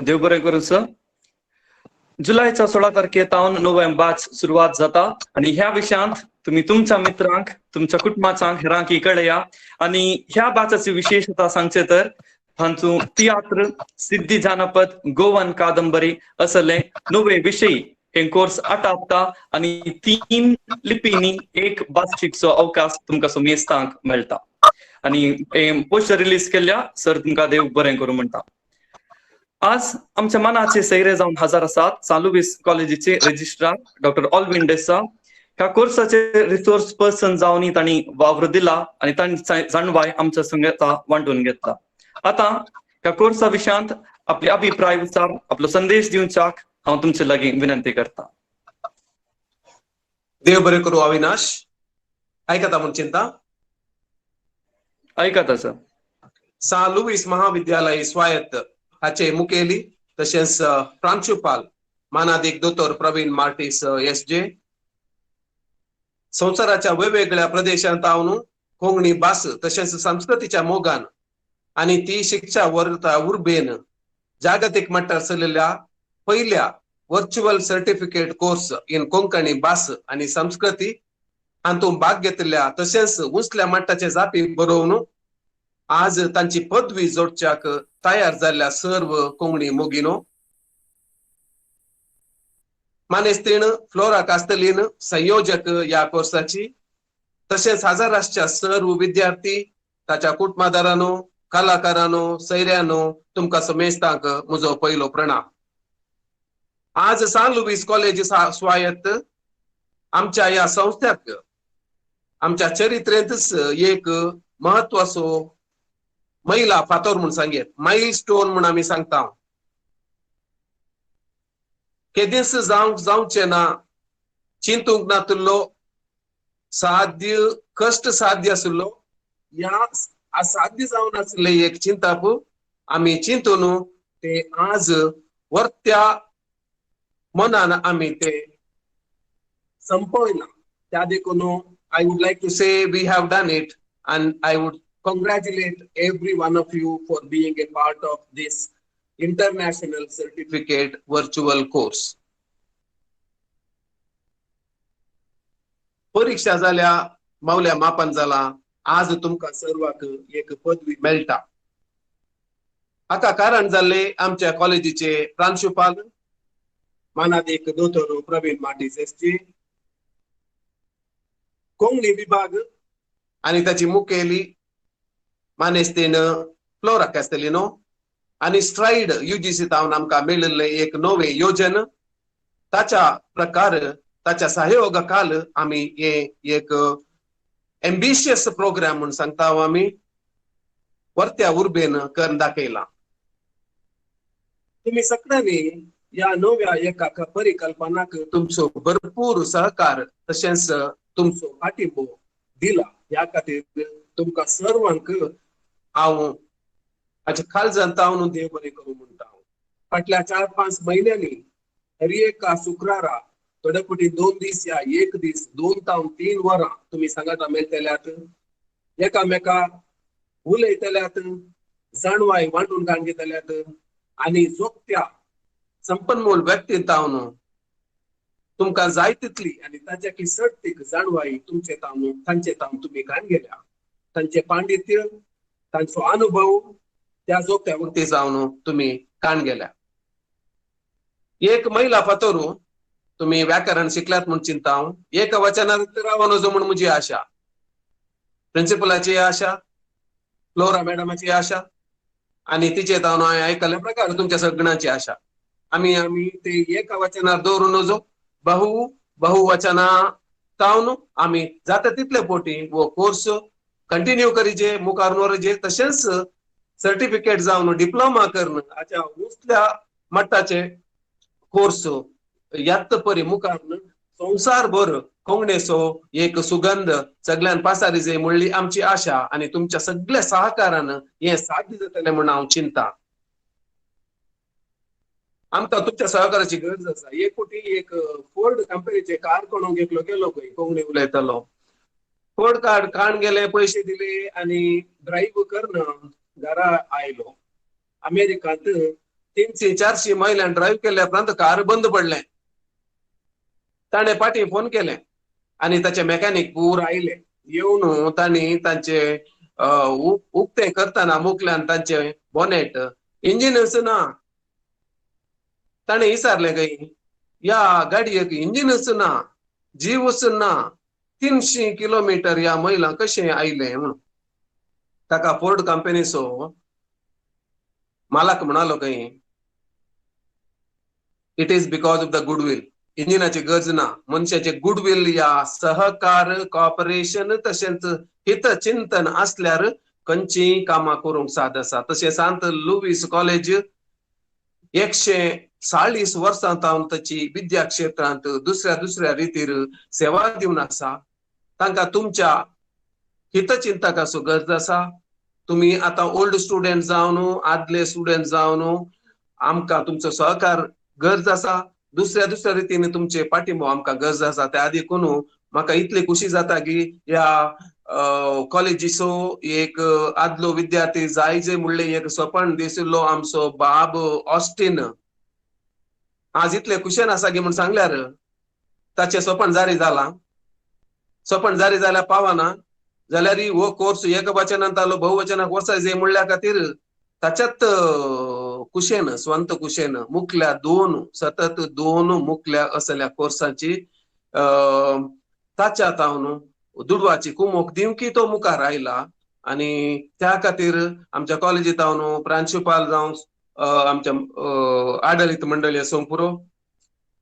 देव बरें करूं सर. जुलैच्या 16 तारखेतावन नवे बॅच सुरवात जाता आणि ह्या विशयांत तुम्ही तुमच्या मित्रांक तुमच्या कुटुंबाचांक हेरांकी कळया आणि ह्या बॅचाची विशेषता सांगचे तर हांचो तियात्र सिद्धी जानपद गोवन कादंबरी असले नवे विषयी हे कोर्स आटापता आणि 3 लिपींनी एक भाषिकचो अवकाश तुमकां सोमेस्तांक मेळटा आणि पोस्टर रिलीज केल्ल्या सर तुमकां देव बरें करूं म्हणटा. आज आमच्या मनाचे सैरे जाऊन हजर आसात सान लुईस कॉलेजीचे रजिस्ट्रार डॉक्टर ऑल्विन डेसा. ह्या कोर्साचे रिसोर्स पर्सन जावन तांणी वावर दिला आणि तांची जाणवाय आमच्या संगत वांटून घेतला. आता ह्या कोर्सा विशयांत आपले अभिप्राय विचार आपलो संदेश दिवच्याक हांव तुमचे लागीं विनंती करता. देव बरें करूं अविनाश. आयकता म्हूण चिंता आयकता सर. सान लुईस महाविद्यालय स्वायत्त हाचे मुखेली तशेंच प्रांशुपाल मानाधिक दोतोर प्रवीण मार्टिस एस.जे. संवसाराच्या वेगवेगळ्या प्रदेशांत हांव कोंकणी भास तशेंच संस्कृतीच्या मोगान आणि ती शिक्षा उर्बेन जागतीक मट्टार चलिल्ल्या पहिल्या virtual certificate course in Konkani भास आणि संस्कृती हातूंत भाग घेतल्या तशेंच उंचल्या मट्टाचे जापी बरोवन आज तांची पदवी जोडच्याक तयार जाल्ल्या सर्व कोंकणी मोगिनो मानेस्तीण फ्लोरा कास्तलीन संयोजक या कोर्साची तशेंच हजाराच्या सर्व विद्यार्थी ताच्या कुटुंबादारांनो कलाकारांनो सैऱ्यांनो तुमकां समेस्तांक म्हजो पयलो प्रणाम. आज सान लुईस कॉलेज स्वायत्त आमच्या या संस्थेक आमच्या चरित्रेंतच एक महत्वाचो महिला फातोर म्हणून सांगेत माइल स्टोन म्हणून आम्ही सांगता. केदीस जावचे ना चिंतूंक नातुल्लो साध्य कष्ट साध्य आसलो या असाध्य जावन आसले एक चिंताप आम्ही चिंतून ते आज वर्त्या मनान आम्ही ते संपयला. त्या देखून I would like to say we have done it and I would congratulate every one of you for being a part of this international certificate virtual course. परीक्षा जाल्या मावल्या मापन जाला आज तुमका सर्वाक एक पदवी मेळटा. हाका कारण जाल्ले आमच्या कॉलेजीचे प्रांशुपाल मानाधिक दोतोर प्रवीण मार्टिस एस.जे. कोंकणी विभाग आणि ताची मुखेली मानेस्तीन फ्लोरा कॅस्टेलिनो आणि स्ट्राइड UGC तावन आमकां मेळिल्ले एक नवे योजन ताच्या प्रकार ताच्या सहयोगाखाल आम्ही हे एक एम्बिशियस प्रोग्राम म्हणून सांगता आम्ही वर्त्या उर्बेन करून दाखयला. तुम्ही सगळ्यांनी या नव्या एका परिकल्पनाक तुमचो भरपूर सहकार तशेंच तुमचो पाठिंबो दिला. या खातीर तुमकां सर्वांक हांव हाच्या काळजांत देव बरें करूं म्हणटा. फाटल्या 4-5 म्हयन्यांनी हर एका शुक्रारा थोडेपटी 2 दीस या 1 दीस 2 तावन 3 वरां तुम्ही सांगाता मेळटल्यात एकामेका उलयतल्यात जाणवाय वांटून घेतल्यात आणि जोगत्या संपन्मूल व्यक्ती तावन तुमकां जाय तितली आनी ताच्या की सडतीक जाणवाई तुमचे तावन तांचे तावन तुम्ही काण गेल्या तांचे पांडित्य तांचो अनुभव त्या जोगत्या वक्ती जावन तुम्ही काण गेल्या एक महिला फातोरू तुम्ही व्याकरण शिकल्यात म्हूण चिंता हांव एक वचनांत रावो नजो म्हूण म्हजी आशा प्रिन्सिपलाची आशा फ्लोरा मॅडमाची आशा आणि तिचे तावन हांवें आयकल्ल्या प्रकार तुमच्या सगळ्यांची आशा आमी ते एका वचनार दवरूं नजो बहुवचना तावन आमी जाता तितले पोटी वो कोर्स कंटिन्यू करीचे मुखार व्हरचे तशेंच सर्टिफिकेट जावन डिप्लोमा करून हाच्या उंचल्या मट्टाचे कोर्स यात्त परी मुखार संवसारभर कोंकणीचो एक सुगंध सगळ्यान पासारी जे म्हणली आमची आशा आणि तुमच्या सगळ्या सहकारान हे साध्य जातले म्हणून हांव चिंता आमकां तुमच्या सहकाराची गरज आसा एक कोटी एक फोर्ड कंपनीचे कार कोण घेतलो गेलो खंय कोंकणी उलयतालो फोर्ड कार काण गेले पयशे दिले आणि ड्राईव्ह करून घरा आयलो अमेरिकांत 300-400 मैलां ड्राईव्ह केल्या उपरांत कार बंद पडले ताणे पाटी फोन केले आणि ताचे मेकॅनिक पूर आयले येवन तांणी तांचे उक्ते करतना मुखल्यान तांचे बोनेट इंजिनच ना ताणे विचारले खंय या गाडयेक इंजिनच ना जीवच ना 300 किलोमीटर या मैलां कशें आयले म्हणून ताका फोर्ड कंपनीचो मालक म्हणालो खंय it is because of the goodwill इंजिनाची गरज ना मनशाचे गुडविल या सहकार कॉपरेशन तशेंच हित चिंतन असल्यार खंयचीय कामां करूंक साद आसा तशें सांत लुईस कॉलेज 140 वर्सां तावन ताची विद्या क्षेत्रांत दुसऱ्या रितीर सेवा दिवन आसा तांकां तुमच्या हितचिंतकाचो गरज आसा तुम्ही आता ओल्ड स्टुडंट जावन आदले स्टुडंट जावन आमकां तुमचो सहकार गरज आसा दुसऱ्या रितीने तुमचे पाठिंबो आमकां गरज आसा त्या आदी करून म्हाका इतली खुशी जाता की या कॉलेजीचो एक आदलो विद्यार्थी जाय जे म्हणले एक स्वप्न दिसलो आमचो बाब ऑस्टिन आज इतले खुशेन आसा की म्हण सांगल्यार ताचे स्वप्न जारी जाला स्वप्न जारी जाल्यार पावना जाल्यार हो कोर्स एक वचनांत आलो बहुवचनाक वचय जे म्हणल्या खातीर ताच्यात कुशेन स्वंत कुशेन मुखल्या सतत दोन मुखल्या असल्या कोर्साची ताच्या तावन दुडवाची कुमोक दिवकी तो मुखार आयला आणि त्या खातीर आमच्या कॉलेजीत हांव प्रांशुपाल जावं आमच्या आडळीत मंडळी असो पुरो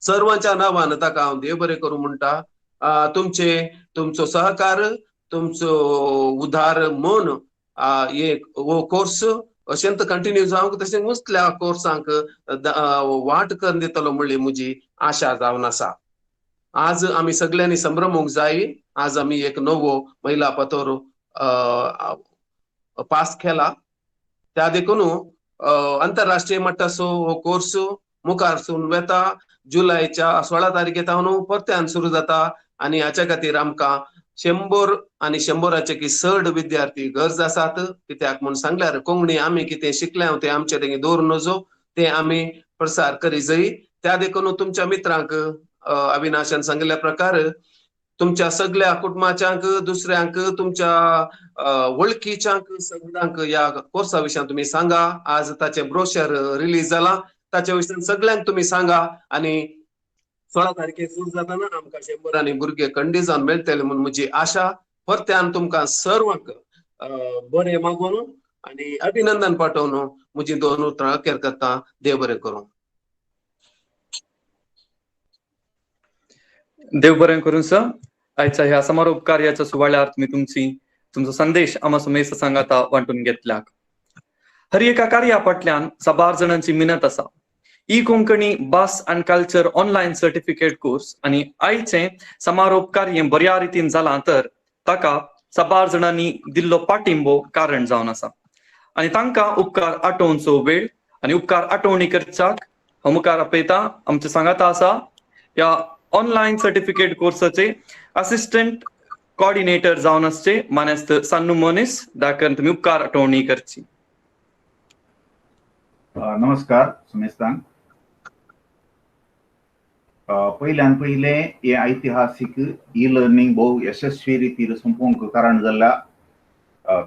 सर्वांच्या नावान ताका हांव देव बरें करूं म्हणटा तुमचो सहकार तुमचो उदार मन एक हो कोर्स अशेंत कंटिन्यू जावंक तशें उंचल्या कोर्सांक वाट करून दितलो म्हणली म्हजी आशा जावन आसा आज आमी सगळ्यांनी संभ्रमूंक जाय आज आमी एक नवो महिला पतोर पास केला त्या देखून आंतरराष्ट्रीय मट्टाचो हो कोर्स मुखारसून वेता जुलयाच्या 16 तारखेक हांव परत्यान सुरू जाता आणि हाच्या खातीर आमकां 100 आणि 100चे की चड विद्यार्थी गरज आसात कित्याक म्हूण सांगल्यार कोंकणी आमी कितें शिकल्या ते आमचे तेगे दवरूं नजो ते आमी प्रसार करी जाय त्या देखून तुमच्या मित्रांक अविनाशान सांगिल्ल्या प्रकार तुमच्या सगळ्या कुटुंबाच्यांक दुसऱ्यांक तुमच्या वळखीच्यांक सगळ्यांक या कोर्सा विशयान तुम्ही सांगा आज ताचे ब्रोशर रिलीज जाला ताच्या विशयान सगळ्यांक तुम्ही सांगा आणि 16 तारखेक सुरू जाताना आमकां 100 आनी भुरगे खंडी जावन मेळटले म्हणून म्हजी आशा परत्यान तुमकां सर्वांक बरें मागून आणि अभिनंदन पाठवून म्हजी 2 उतरां अखेर करता देव बरें करूं देव बरें करूं सर आयच्या ह्या समारोप कार्याच्या सुवाळ्यार तुम्ही तुमचो संदेश आमा समेत सांगाता वांटून घेतल्याक हर एका कार्या फाटल्यान 7 जाणांची मिनत आसा ई कोंकणी भास and culture online certificate course आणि आयचे समारोप कार्य बऱ्या रितीन जाला तर ताका 7 जाणांनी दिल्लो पाठिंबो कारण जावन आसा आणि तांकां उपकार आठोवचो वेळ आणि उपकार आठवणी करच्याक हांव मुखार आपयता आमचे सांगाता आसा या ऑनलायन सर्टिफिकेट कोर्साचे असिस्टंट कोऑर्डिनेटर जावन आसचे मानेस्त सान्नू मोनिस दाखन तुम्ही उपकार आठवणी करची नमस्कार सुमेश तांग पयल्यान पयले हे ऐतिहासीक ई लर्निंग बहु यशस्वी रितीन संपोवंक कारण जाल्ल्या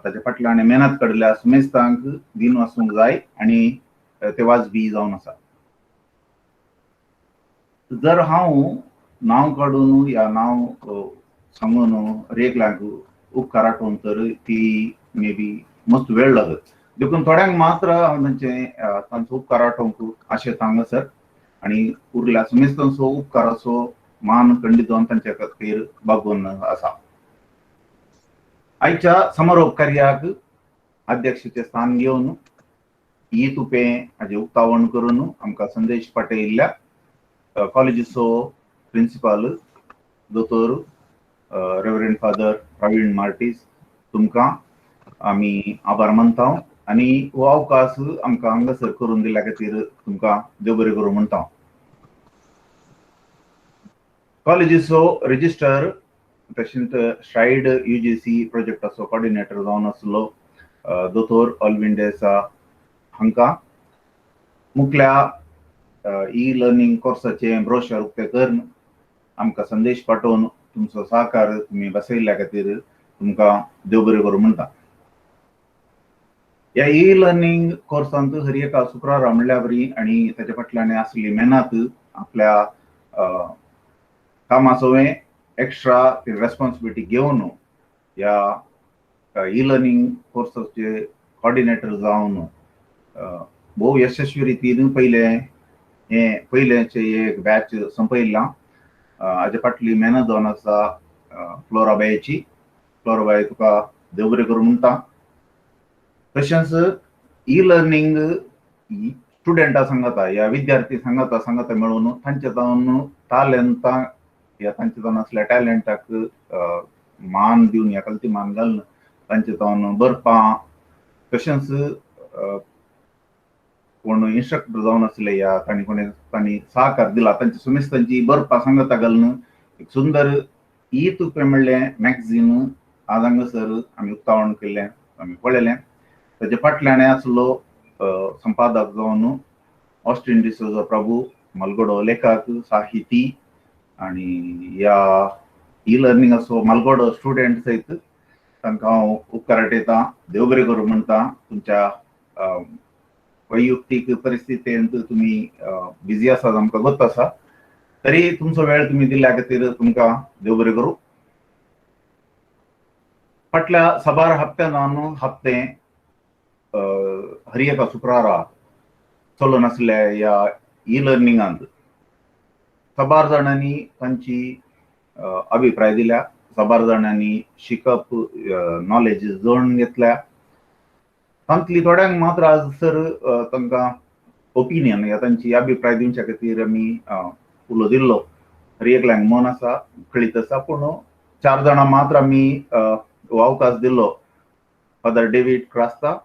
ताचे फाटल्यान मेहनत काडल्या सुमेस्तांक दिन वाचूंक जाय आनी ते वाजबी जावन आसा. जर हांव नांव काडून या नांव सांगून रेखलांक उपकार आठोवन तर ती मे बी मस्त वेळ लागत. देखून थोड्यांक मात्र हांव तांचो उपकार आठोवंक आशेता हांगासर आनी उरल्या सुमेस्तांचो उपकाराचो मान खंडीत जावन तांचे खातीर बागून आसा. आयच्या समारोप कार्याक अध्यक्षाचें स्थान घेवन ई तुपें हाजें उक्तावण करून आमकां संदेश पाठयिल्ल्या कॉलेजीचो प्रिंसिपल दोतोर रेव्हरंड फादर प्रवीण मार्टीस तुमकां आमी आभार मानता आनी हो अवकाश आमकां हांगासर करून दिल्या खातीर तुमकां देव बरें करूं म्हणटा. कॉलेजीचो रजिस्टर तशेंच श्रायड UGC प्रोजेक्टाचो कॉर्डिनेटर जावन आसलो दोतोर ऑल्विन देसा हांकां मुखल्या ई लर्निंग कोर्साचे ब्रोशर उक्ते करून आमकां संदेश पाठोवन तुमचो सहकार तुमी बसयल्ल्या खातीर तुमकां देव बरें करूं म्हणटा. ह्या ई लर्निंग कोर्सांत हर एका शुक्रारा म्हणल्या बरी आनी ताचे फाटल्यान आसली मेहनत आपल्या कामाचो एक्स्ट्रा रेस्पॉन्सिबिलिटी घेवन ह्या ई लर्निंग कोर्साचे कॉर्डिनेटर जावन बहु यशस्वी रितीन पयलेचे एक बॅच संपयला. हाजे फाटली मेहनत जावन आसा फ्लोराबायची. फ्लोराबाय तुका देव बरें करूं म्हणटा. तशेंच ई लर्निंग स्टुडंटां सांगता या विद्यार्थी सांगता मेळून तांचे जावन टॅलंटां या तांचे जावन असल्या टॅलंटाक मान दिवन ह्या खालती मान घालून तांचे जावन बरपां तशेंच कोण इन्स्ट्रक्टर जावन आसले या तांणी सहकार दिला तांची सुमेस्तांची बरपां सांगता घालून एक सुंदर ई तुपें म्हणलें मॅगझीन आज हांगासर आमी उक्तावण केल्लें आमी पळयलें. ताचे फाटल्यान आसलो संपादक जावन ऑस्टिन डिसोजा प्रभू मालगडो लेखक साहिती आनी ह्या ई लर्निंगाचो मालगडो स्टुडंट सयत तांकां हांव उपकार आठयता देव बरें करूं म्हणटा. तुमच्या वैयक्तीक परिस्थितींत तुमी बिजी आसात आमकां गोत आसा तरी तुमचो वेळ तुमी दिल्ल्या खातीर तुमकां देव बरें करूं. फाटल्या साबार हप्ते हर एका शुक्रारा चलून आसल्या ह्या ई लर्निंगांत साबार जाणांनी तांची अभिप्राय दिल्या. साबार जाणांनी शिकप नॉलेज जोडून घेतल्या. तांतली थोड्यांक मात्र आज सर तांकां ओपिनियन या तांची अभिप्राय दिवच्या खातीर आमी उलो दिल्लो. हर एकल्यांक मन आसा कळीत आसा पूण 4 जाणां मात्र आमी अवकाश दिल्लो. फादर डेविड क्रास्ता,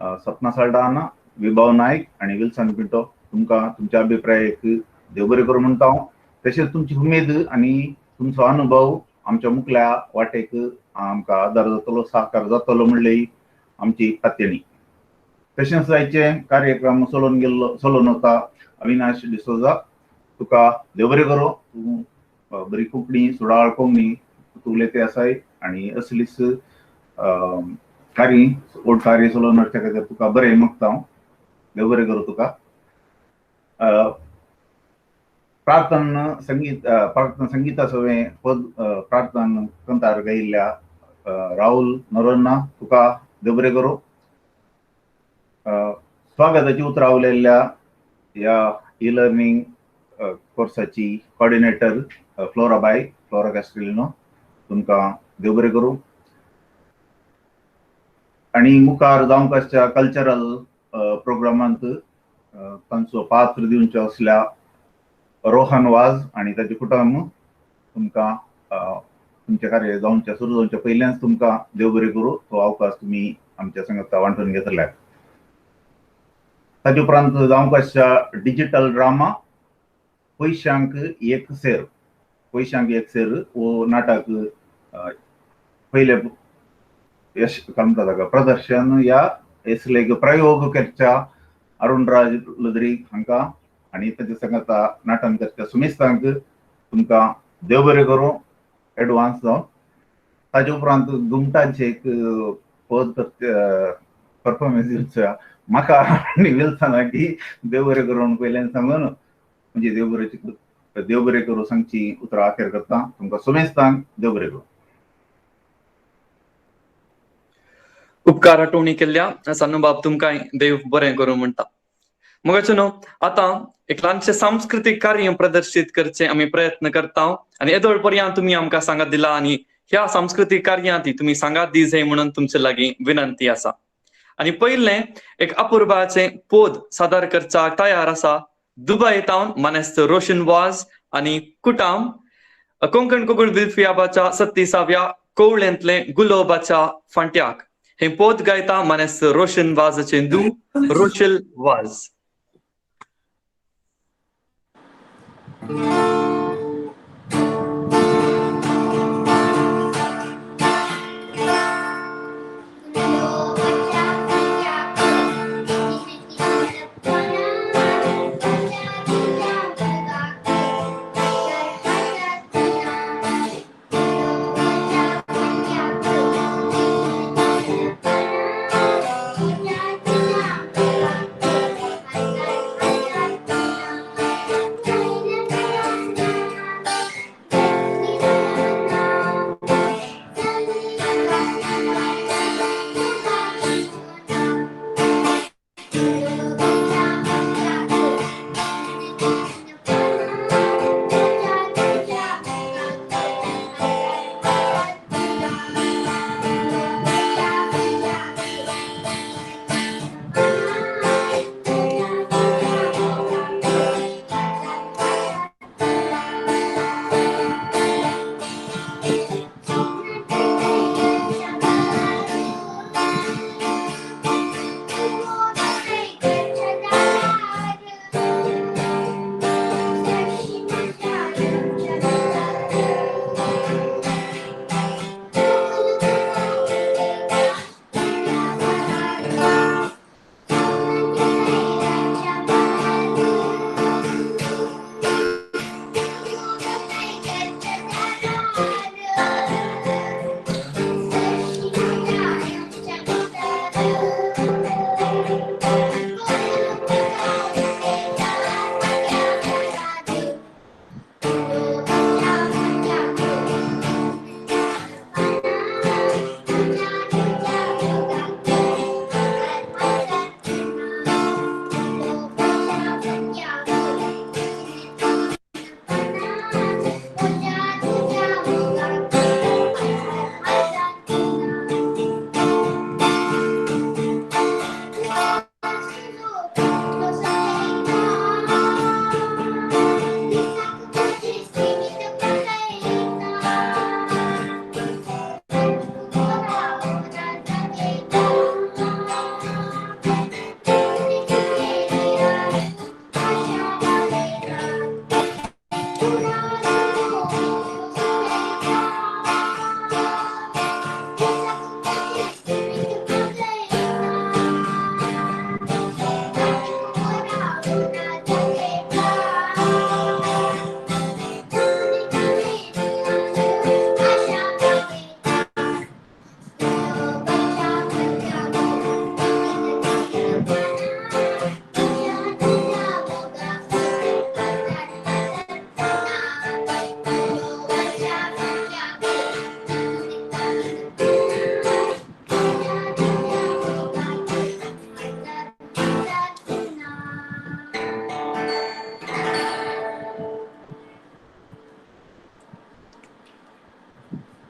सपना साल्डाना, विभाव नायक आनी विल्सन पिंटो तुमकां तुमच्या अभिप्रायाक देव बरें करूं म्हणटा हांव. तशेंच तुमची उमेद आनी तुमचो अनुभव आमच्या मुखल्या वाटेक आमकां आदार जातलो सहकार जातलो म्हणली आमची खात्यानी. तशेंच आयचे कार्यक्रम चलोवन वता अविनाश डिसोजा तुका देव बरें करूं. तूं बरी कोंकणी सुडाळ कोंकणी तूं उलयते आसाय आनी असलीच कार्य चलोवन वचच्या खातीर तुका बरें मागता हांव. देव बरें करूं तुका. प्रार्थना संगीताचो पद प्रार्थना कंतार गायिल्ल्या राहुल नरोन्ना तुका देव बरें करूं. स्वागताची उतरां उलयल्ल्या ह्या ई लर्निंग कोर्साची कॉर्डिनेटर फ्लोरा कॅस्ट्रिलिनो तुमकां देव बरें करूं. आनी मुखार जावंक आसच्या कल्चरल प्रोग्रामांत तांचो पात्र दिवचो आसल्या रोहन वाज आनी ताचे कुटुंब तुमकां तुमचे कार्य जावंचे सुरू जावचे पयल्याच तुमकां देव बरें करूं. तो अवकाश तुमी आमच्या संगत वांटून घेतल्यात. ताचे उपरांत जावंक आसच्या डिजिटल ड्रामा पयशांक एक सेर हो नाटक पयले म्हणटा ताका प्रदर्शन या असले प्रयोग करच्या अरुणराज लद्री हांकां आणि ताचे सांगता नाटन करता सुमेस्तांक तुमकां देव बरें करूं एडवान्स जावन ताजे उपरांत घुमटांचे एक पद परफॉर्मन्स दिवचा म्हाका आनी विल्सना की देव बरें करून पयल्यान सांगून म्हणजे देव बरें करूं सांगची उतरां अखेर करता तुमकां सुमेस्तांक देव बरें करूं. उपकार आठवणी केल्ल्या सानूबाब तुमकां देव बरें करूं म्हणटा. मगाचो न्हू आतां एक ल्हानशें सांस्कृतीक कार्य प्रदर्शीत करचे आमी प्रयत्न करता आनी येदोळ पर्यंत तुमी आमकां सांगात दिला आनी ह्या सांस्कृतीक कार्यांत तुमी सांगात दी जाय म्हणून तुमचे लागीं विनंती आसा. आनी पयलें एक अपुर्बाचें पोद सादर करचाक तयार आसा दुबयतावन मानेस्त रोशन वाज आनी कुटाम कोंकण कोगुळ विल्फियाबाच्या 36व्या कवळेंतले गुलोबाच्या फांट्याक हे पोद गायता मानेस्त रोशन वाजाचें दू रोशल वाज.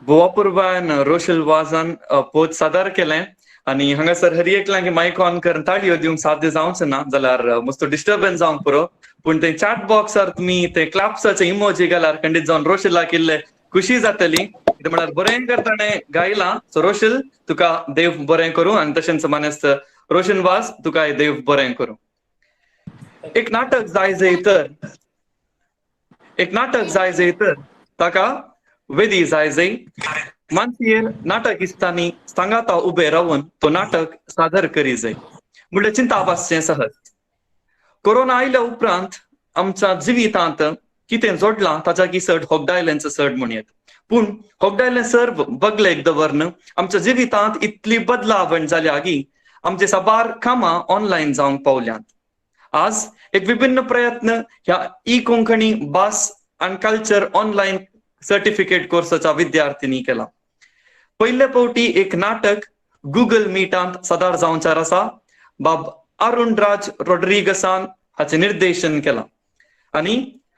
बोवापुरबान रोशल वाजान पोत सादर केलें आनी हांगासर हर एकल्यांक मायक ऑन करून ताळयो दिवंक साध्य जावंच ना जाल्यार मस्त डिस्टर्बन्स जावंक पुरो. पूण ते चॅट बॉक्सार तुमी ते क्लॅप्साचे इमोजी घाल्यार खंडीत जावन रोशलाक इल्ले खुशी जातली. म्हळ्यार बरें करताणें गायलां. सो रोशल तुका देव बरें करूं आनी तशेंच मानेस्त रोशन वाज तुकाय देव बरें करूं. एक नाटक जाय जैतर ताका वेदी जाय जै मानसियेर नाटक इस्तानी सांगाता उबे रावून तो नाटक सादर करी जाय. म्हणल्यार चिंता भासचें सहज. कोरोना आयल्या उपरांत आमच्या जिवितांत कितें जोडलां ताच्या की सड होगडायलेंचं सड म्हणयेत. पूण होगडायलें सर बगले एकदा वर्ण आमच्या जिवितांत इतली बदलावण जाल्या की आमचे साबार कामां ऑनलायन जावंक पावल्यांत. आज एक विभिन्न प्रयत्न ह्या ई कोंकणी भास आनी कल्चर ऑनलायन सर्टिफिकेट कोर्साच्या विद्यार्थ्यांनी केला. पयले फावटी एक नाटक गुगल मिटांत सादर जावंचार आसा. बाब अरुण राज रॉड्रिगसान हाचे निर्देशन केला आनी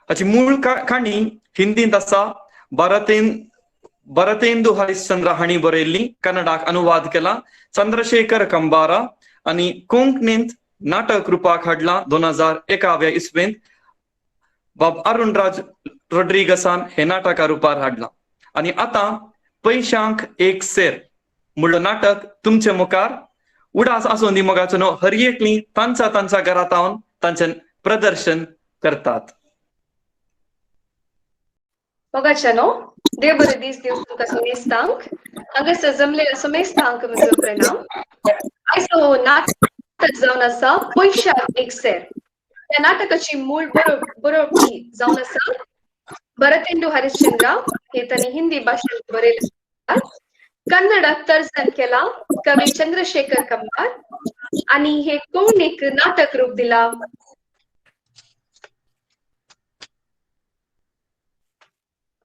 हाची मूळ काणी हिंदींत आसा. भरतेंदू हरिश्चंद्र हांणी बरयल्ली, कन्नडाक अनुवाद केला चंद्रशेखर कंबारा आनी कोंकणींत नाटक रुपाक हाडला 2001 इस्वेंत बाब अरुण राज रॉड्रिगसान हे नाटका रुपार हाडला. आनी आतां पैशांक एक सेर म्हणलं नाटक तुमचे मुखार उडास आसून दी मोगाचो न्हू हर एकली तांच्या घरांत रावन तांचें प्रदर्शन करतात. मोगाचनो देव बरे दीस दिवस तुमकां समेस्तांक हांगासर जमलेल्या समेस्तांक म्हजो प्रणाम. आयज हो नाटक जावन आसा पैशांक एक सेर. त्या नाटकाची मूळ बरोवपी जावन आसा भरतेंदू हरिश्चंद्र हे तांणी हिंदी भाशेंत बरयला. कन्नडात तर्जन केला कवी चंद्रशेखर कंबार आणि हे कोंकणीक नाटक रूप दिला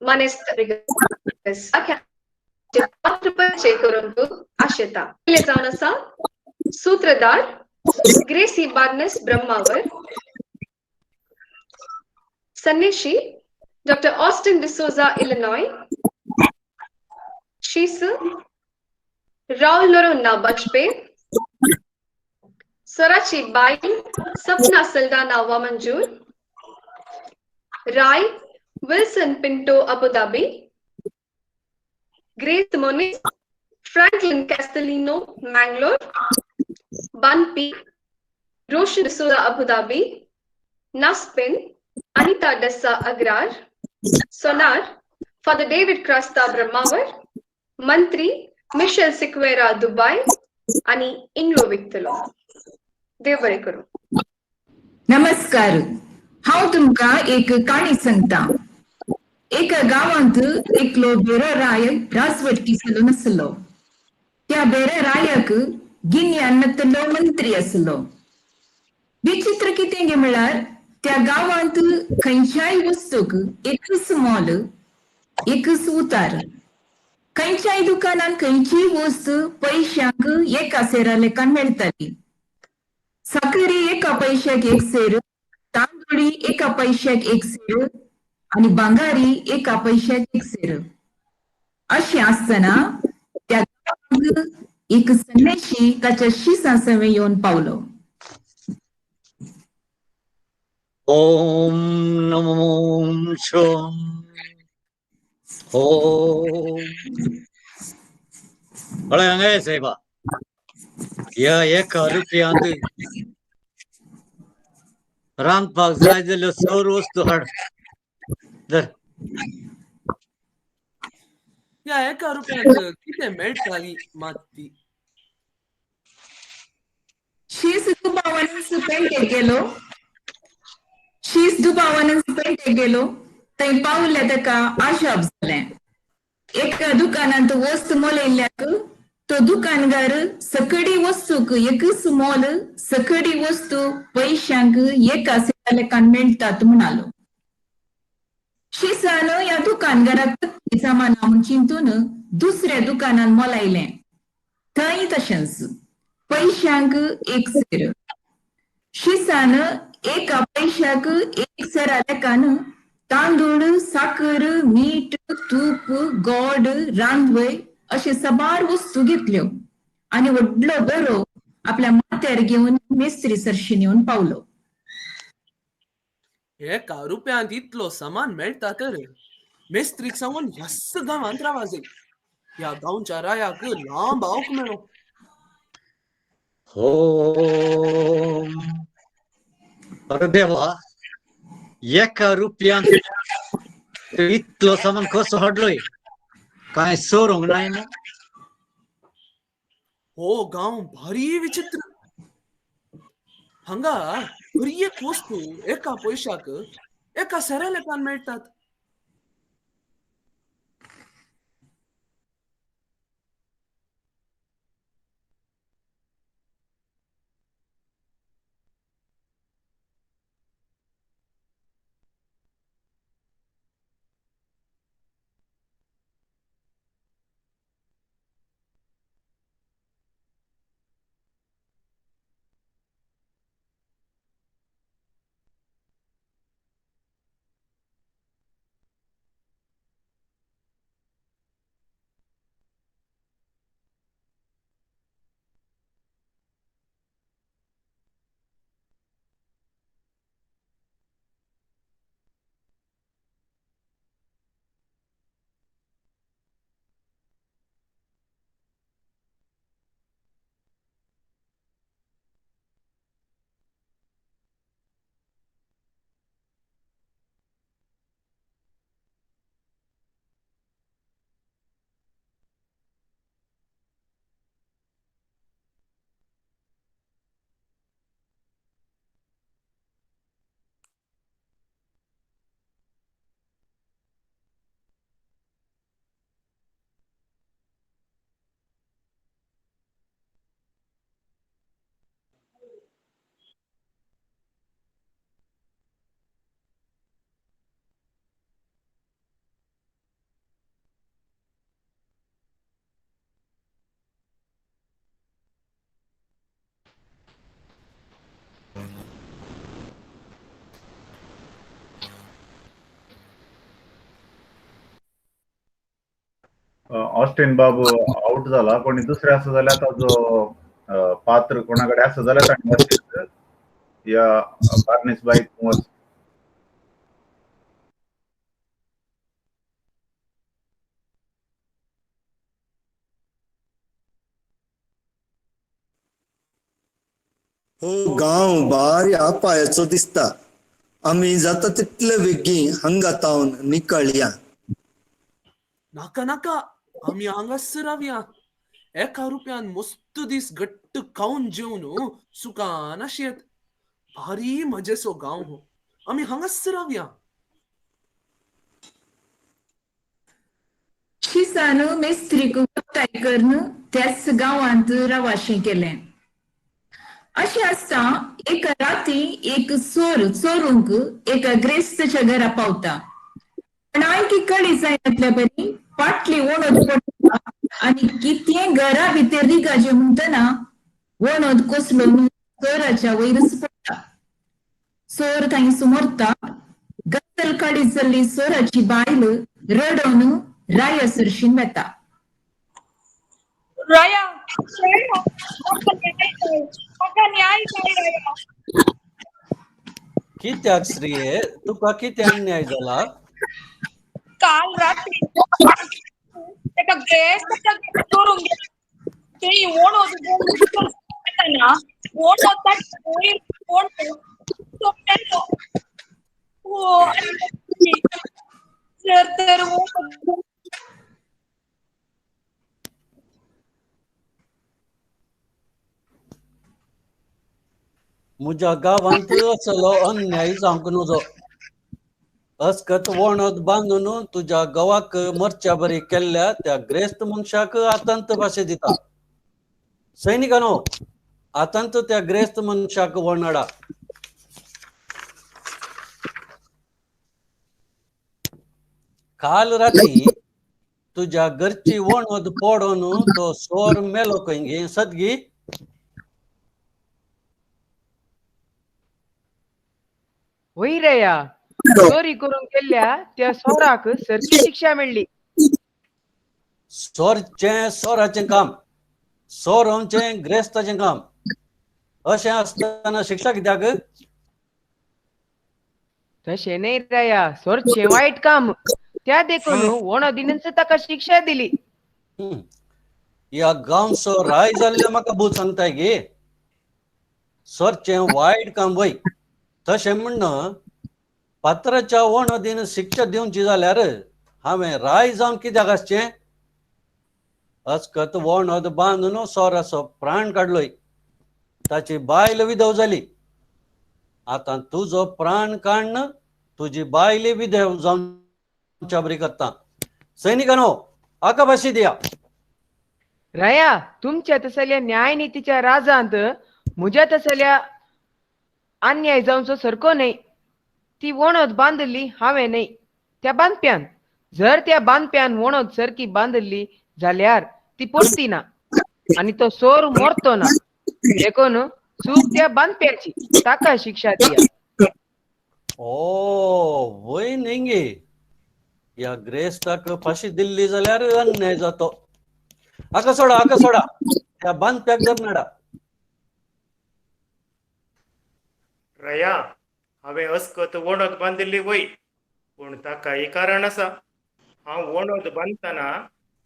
मनेस परिचय करून आशेता. पयले जावन आसा सूत्रधार ग्रेसी बार्नेस ब्रह्मावर, संन्याशी डॉक्टर ऑस्टिन डिसोजा इलिनॉय, शीस राउल लोरोन्ना बचपे, स्वराची बाई सपना सल्दाना वामंजूर, राय विल्सन पिंटो अबुधाबी, ग्रेस मोनिस फ्रैंकलिन कैस्टेलिनो मैंगलोर, बनपी रोशन डिसोजा अबुधाबी, नास्पिन अनिता डेस्सा अग्रार, सोनार फादर डेविड क्रास्ता ब्रह्मावर, मंत्री मिशेल सिक्वेरा दुबई आणि इंग्लो विकतलो. देव बरे करू. नमस्कार. हांव तुमकां एक काणी सांगता. एका गांवांत एकलो बेरो राय राजवट केसलो नासलो. त्या बेऱ्या रायाक गिन्यानतलो मंत्री आसलो. विचित्र कितें गे म्हळ्यार त्या गांवांत खंयच्याय वस्तूक एकच मोल, एकच उतार. खंयच्याय दुकानान खंयचीय वस्त पैशांक एका सेरा लेखान मेळटाली. साखरी एका पैशाक एक सेर, तांदुळी एका पैशाक एक सेर आणि भांगारी एका पैशाक एक सेर. अशें आसतना त्या गांवांत एक संन्याशी ताच्या शिसा सवे येवन पावलो. ओम नमो शम ओम. कळ्ळें साहेबा, ह्या एका रुपयांत रांदपाक जाय जाल्यो सर वस्तू हाड. धर. ह्या एका रुपयाक कितें मेळटाली मात ती? शीस दुबावानच पेंटेक गेलो. शीस दुबावानच पेंटेक गेलो. थंय पावले ताका आशाप जालें. एका दुकानांत वस्त मोलयल्ल्याक तो दुकानदार सकडी वस्तूक एकच मोल, सकडी वस्तू पैशांक एका सेरा लेखान मेळटात म्हणालो. शिसान ह्या दुकानदाराक सामान म्हूण चिंतून दुसऱ्या दुकानान मोलायलें. थंय तशेंच पैशांक एक सेर. शिसान एका पैशाक एक सेरा लेखान तांदूळ, साकर, मीठ, तूप, गोड, रांदवय अशे साबार वस्तू घेतल्यो आणि व्हडलो बरो आपल्या माथ्यार घेवन मेस्त्री सरशीन येवन पावलो. एका रुपयांत इतलो सामान मेळटा तर मेस्त्रीक सांगून ह्याच गांवांत रावा जाय. ह्या गांवच्या रायाक लांब आवक मेळो. हो अरे देवा, एका रुपयांत इतलो सामान कसो हाडलोय? काय सोरूंक नाय ना? हो गांव भारी विचित्र. हांगा हर एक वस्तू एका पैशाक एका सेरेलेकान मेळटात. ऑस्टिन बाबू आउट झाला, कोणी दुसरे असं जाल्यार ताजो पात्र कोणाकडे असं जाल्यार ताणें वचचें या बार्नेस बाई तूं वच. हो गांव भारी आपायाचो दिसता. आमी जाता तितले बेगीन हांगा तावन निकळया. नाका नाका, आमी हांगासर रावया. 1 रुपयान मस्त दीस घट्ट खावन जेवन सुकान अशें भारी मजेचो गांव हो. आमी हांगासर रावया. शिसान मेस्त्रीक वखदाय करून त्याच गांवांत रावाशें केलें. अशें आसता एका राती एक चोर चोरूंक एका ग्रेस्तच्या घरा पावता. पण आयकी कडी जायनातल्या बरी फाटली वणद पडटा आनी कितें घरा भितर रिगाजे म्हणटना वणद कोसलो चोराच्या वयरच पडटा. चोर थंयच मरता. गत्तल काडी जाल्ली चोराची बायल रडोवन राया सरशीन वेता. राया म्हाका न्याय जाय राया. कित्याक श्रीये, तुका कितें अन्याय जाला? काल रात्री एका ग्रेस्ताच्या घरा चोरून गेले. ते वणद घेतना वणद ताच्या वयर वणद सोडलो. हो तर वणद म्हज्या गांवांत असलो अन्याय जावंक नजो. अस्कत वणद बांदून तुज्या गांवाक मरच्या बरी केल्ल्या त्या ग्रेस्त मनशाक आतंत भाशे दिता. सैनिकांनो, आतंत त्या ग्रेस्त मनशाक वणडा. काल राती तुझ्या घरची वणद पडून तो सोर मेलो खंय सदगी. वय रया, चोरी करून गेल्ल्या त्या सोराक सरची शिक्षा मेळ्ळी. सोराचें काम, सोरोवचें ग्रेस्ताचें काम. अशें आसतना शिक्षा कित्याक? तशें न्हय रया, सोरचें वायट काम. त्या देखून वणदीनच ताका शिक्षा दिली. या गांवचो राय जाल्ले म्हाका भूत सांगताय गे. सोरचें वायट काम वय. तशें म्हणून पात्राच्या वणदीन शिक्षा दिवची जाल्यार हांवें राय जावन कित्याक आसचें? अस्कत वणद बांदून सोराचो प्राण काडलोय. ताची बायल विधव जाली आता तुझो प्राण काढणं तुझी बायले बी देव जाऊन चाबरी करता. सैनिकांनो आकाबाशी द्या. राया तुमच्या तसल्या न्यायनीतीच्या राजांत म्हज्या तसल्या अन्याय जावचो सारको नाही. ती वणद बांदली हांवें न्हय, त्या बांदप्यान. जर त्या बांदप्यान वणद सारकी बांदली जाल्यार ती पडटी ना आणि तो सोर मरतो ना. देखून चूक त्या बांदप्याची, ताका शिक्षा दिया. ओ वय नेंगे या ग्रेस्ताक फाशी दिल्ली जाल्यार अन्याय जातो. आका सोडा त्या बांदप्याक धरनाडा. रया हांवें अस्कत वणद बांदिल्ली वय, पूण ताकाय कारण आसा. हांव वणद बांदतना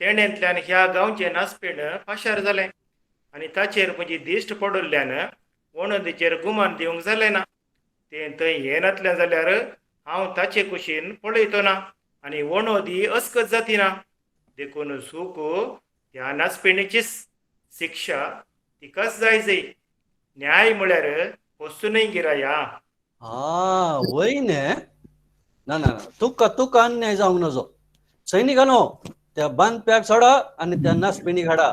तेण्यांतल्यान ह्या गांवचें नासपेण फाशार जालें आनी ताचेर म्हजी दिश्ट पडोल्ल्यान वणदीचेर गुमान दिवंक जालें ना. तें थंय येनातलें जाल्यार हांव ताचे कुशीन पळयतो ना आनी वणदी अस्कत जाती ना. देखून चूक ह्या नासपेणीचीच, शिक्षा तिकाच जाय. न्याय म्हळ्यार पोसूनय गिराया. हा वय ने ना ना तुका अन्याय जावंक नजो. सैनिकांनो त्या बांदप्याक सोडा आणि त्या नासपिणी घाडा.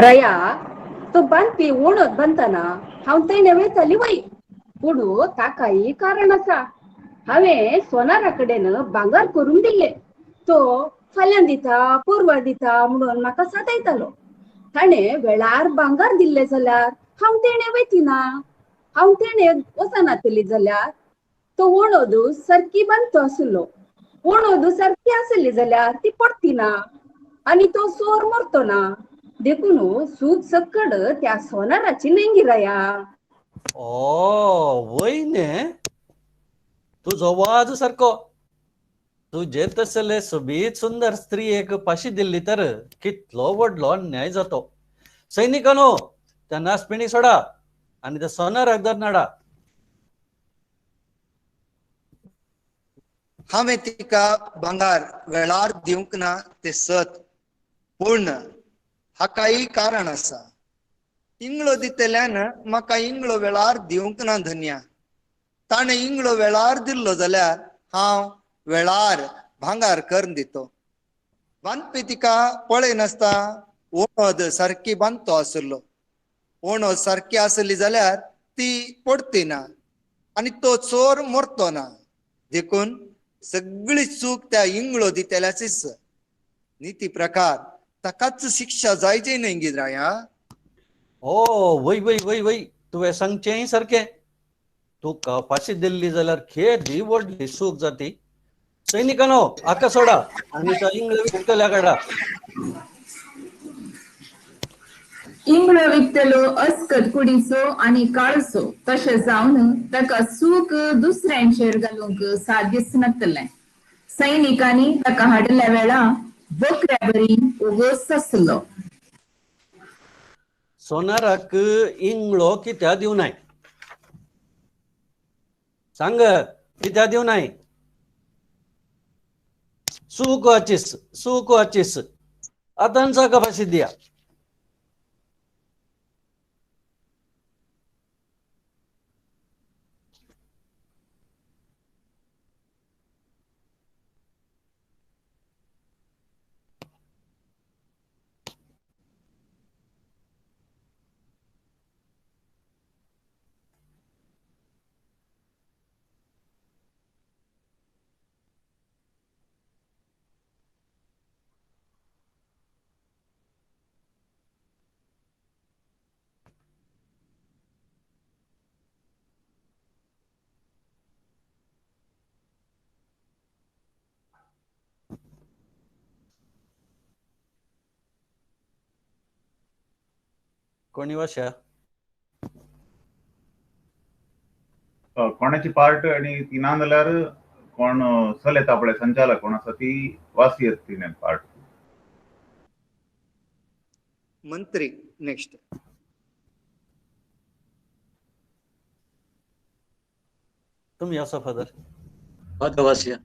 रया तो बांदपी वणद बांदतना हांव तेणे वयताली वय, पूण ताकाय कारण आसा. हांवें सोनारा कडेन भांगर करून दिल्ले. तो फाल्यां दिता परवां दिता म्हणून म्हाका सतायतालो. ताणें वेळार भांगर दिल्ले जाल्यार हांव तेणे वयतिना. हांव तेणे वचनातली जाल्यार तो वणद सारकी बांदतो आसलो. वणद सारकी आसली जाल्यार ती पडटी ना आनी तो सोर मरतो ना. देखून चूक सकड त्या सोनाराची न्हय गिराया. ओ वय ने तुझो वाज सारको. तुझे तसले सोबीत सुंदर स्त्री एक फाशी दिल्ली तर कितलो व्हडलो अन्याय जातो. सैनिकांनो त्या नासपिणी सोडा आणि त्या सोनाराक धरनाडा. हांवें तिका भांगार वेळार दिवंक ना ते सत, पूण हाकाय कारण आसा. इंगळो दितल्यान म्हाका इंगळो वेळार दिवंक ना धन्या. ताणें इंगळो वेळार दिल्लो जाल्यार हांव वेळार भांगार करून दितो. बांदपी तिका पळयनासता वणद सारकी बांदतो आसलो. वणद सारकी आसली जाल्यार ती पडटी ना आनी तो चोर मरतो ना. देखून सगळी चूक त्या इंगळो दितेल्याचीच. नीती प्रकार ताकाच शिक्षा जायची न्हय गिराया. ओ वय वय वय वय तुवें सांगचेय सारकें. तुका फाशी दिल्ली जाल्यार खेदी व्हडली चूक जाती. सैनिकांनो आका सोडा आणि त्या इंगळ्या विकतल्या काडा. इंगळो विकतलो अस्कत कुडीचो आणि काळसो तशें जावन ताका चूक दुसऱ्यांचेर घालूंक सादीच नासलें. सैनिकांनी ताका हाडल्या वेळा बकऱ्या बरी उगोस आसलो. सोनाराक इंगळो कित्या दिव नाय सांग, कित्या दिव नाय. चूक वाचीस आतांचा का फाशी दिया. कोणी वाशा कोणाची पार्ट आणि ती ना जाल्यार कोण सल येता पळय संचालक कोण आसा ती वासी येता पार्ट. मंत्री नेक्स्ट. तुम्ही असो father. Father Vasiya.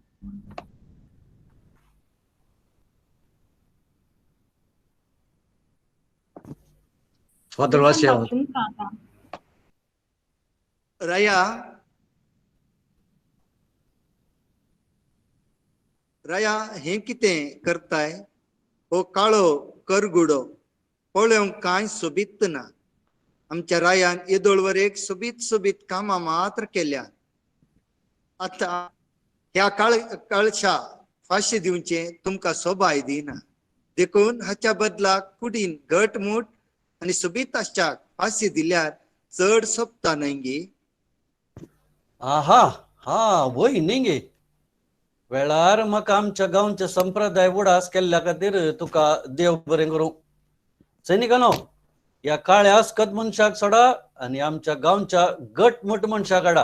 Father Vasiya. राया राया हे कितें करताय? हो काळो करगुडो पळोवंक कांय सोबीत ना. आमच्या रायान येदोळवर एक सोबीत कामां मात्र केल्या. आता ह्या कळशा फाशी दिवचे तुमकां सोबाय दिना. देखून हाच्या बदलाक कुडीन घटमूट आनी सोबीत आशाक फाशी दिल्यार चड सोबता न्हय गे. आहा हा वय न्ही गे. वेळार म्हाका आमच्या गांवचे संप्रदाय उडास केल्ल्या खातीर तुका देव बरें करूं. सैनिकांनो, ह्या काळ्या अस्कत मनशाक सोडा आनी आमच्या गांवच्या गटमुट मनशाक हाडा.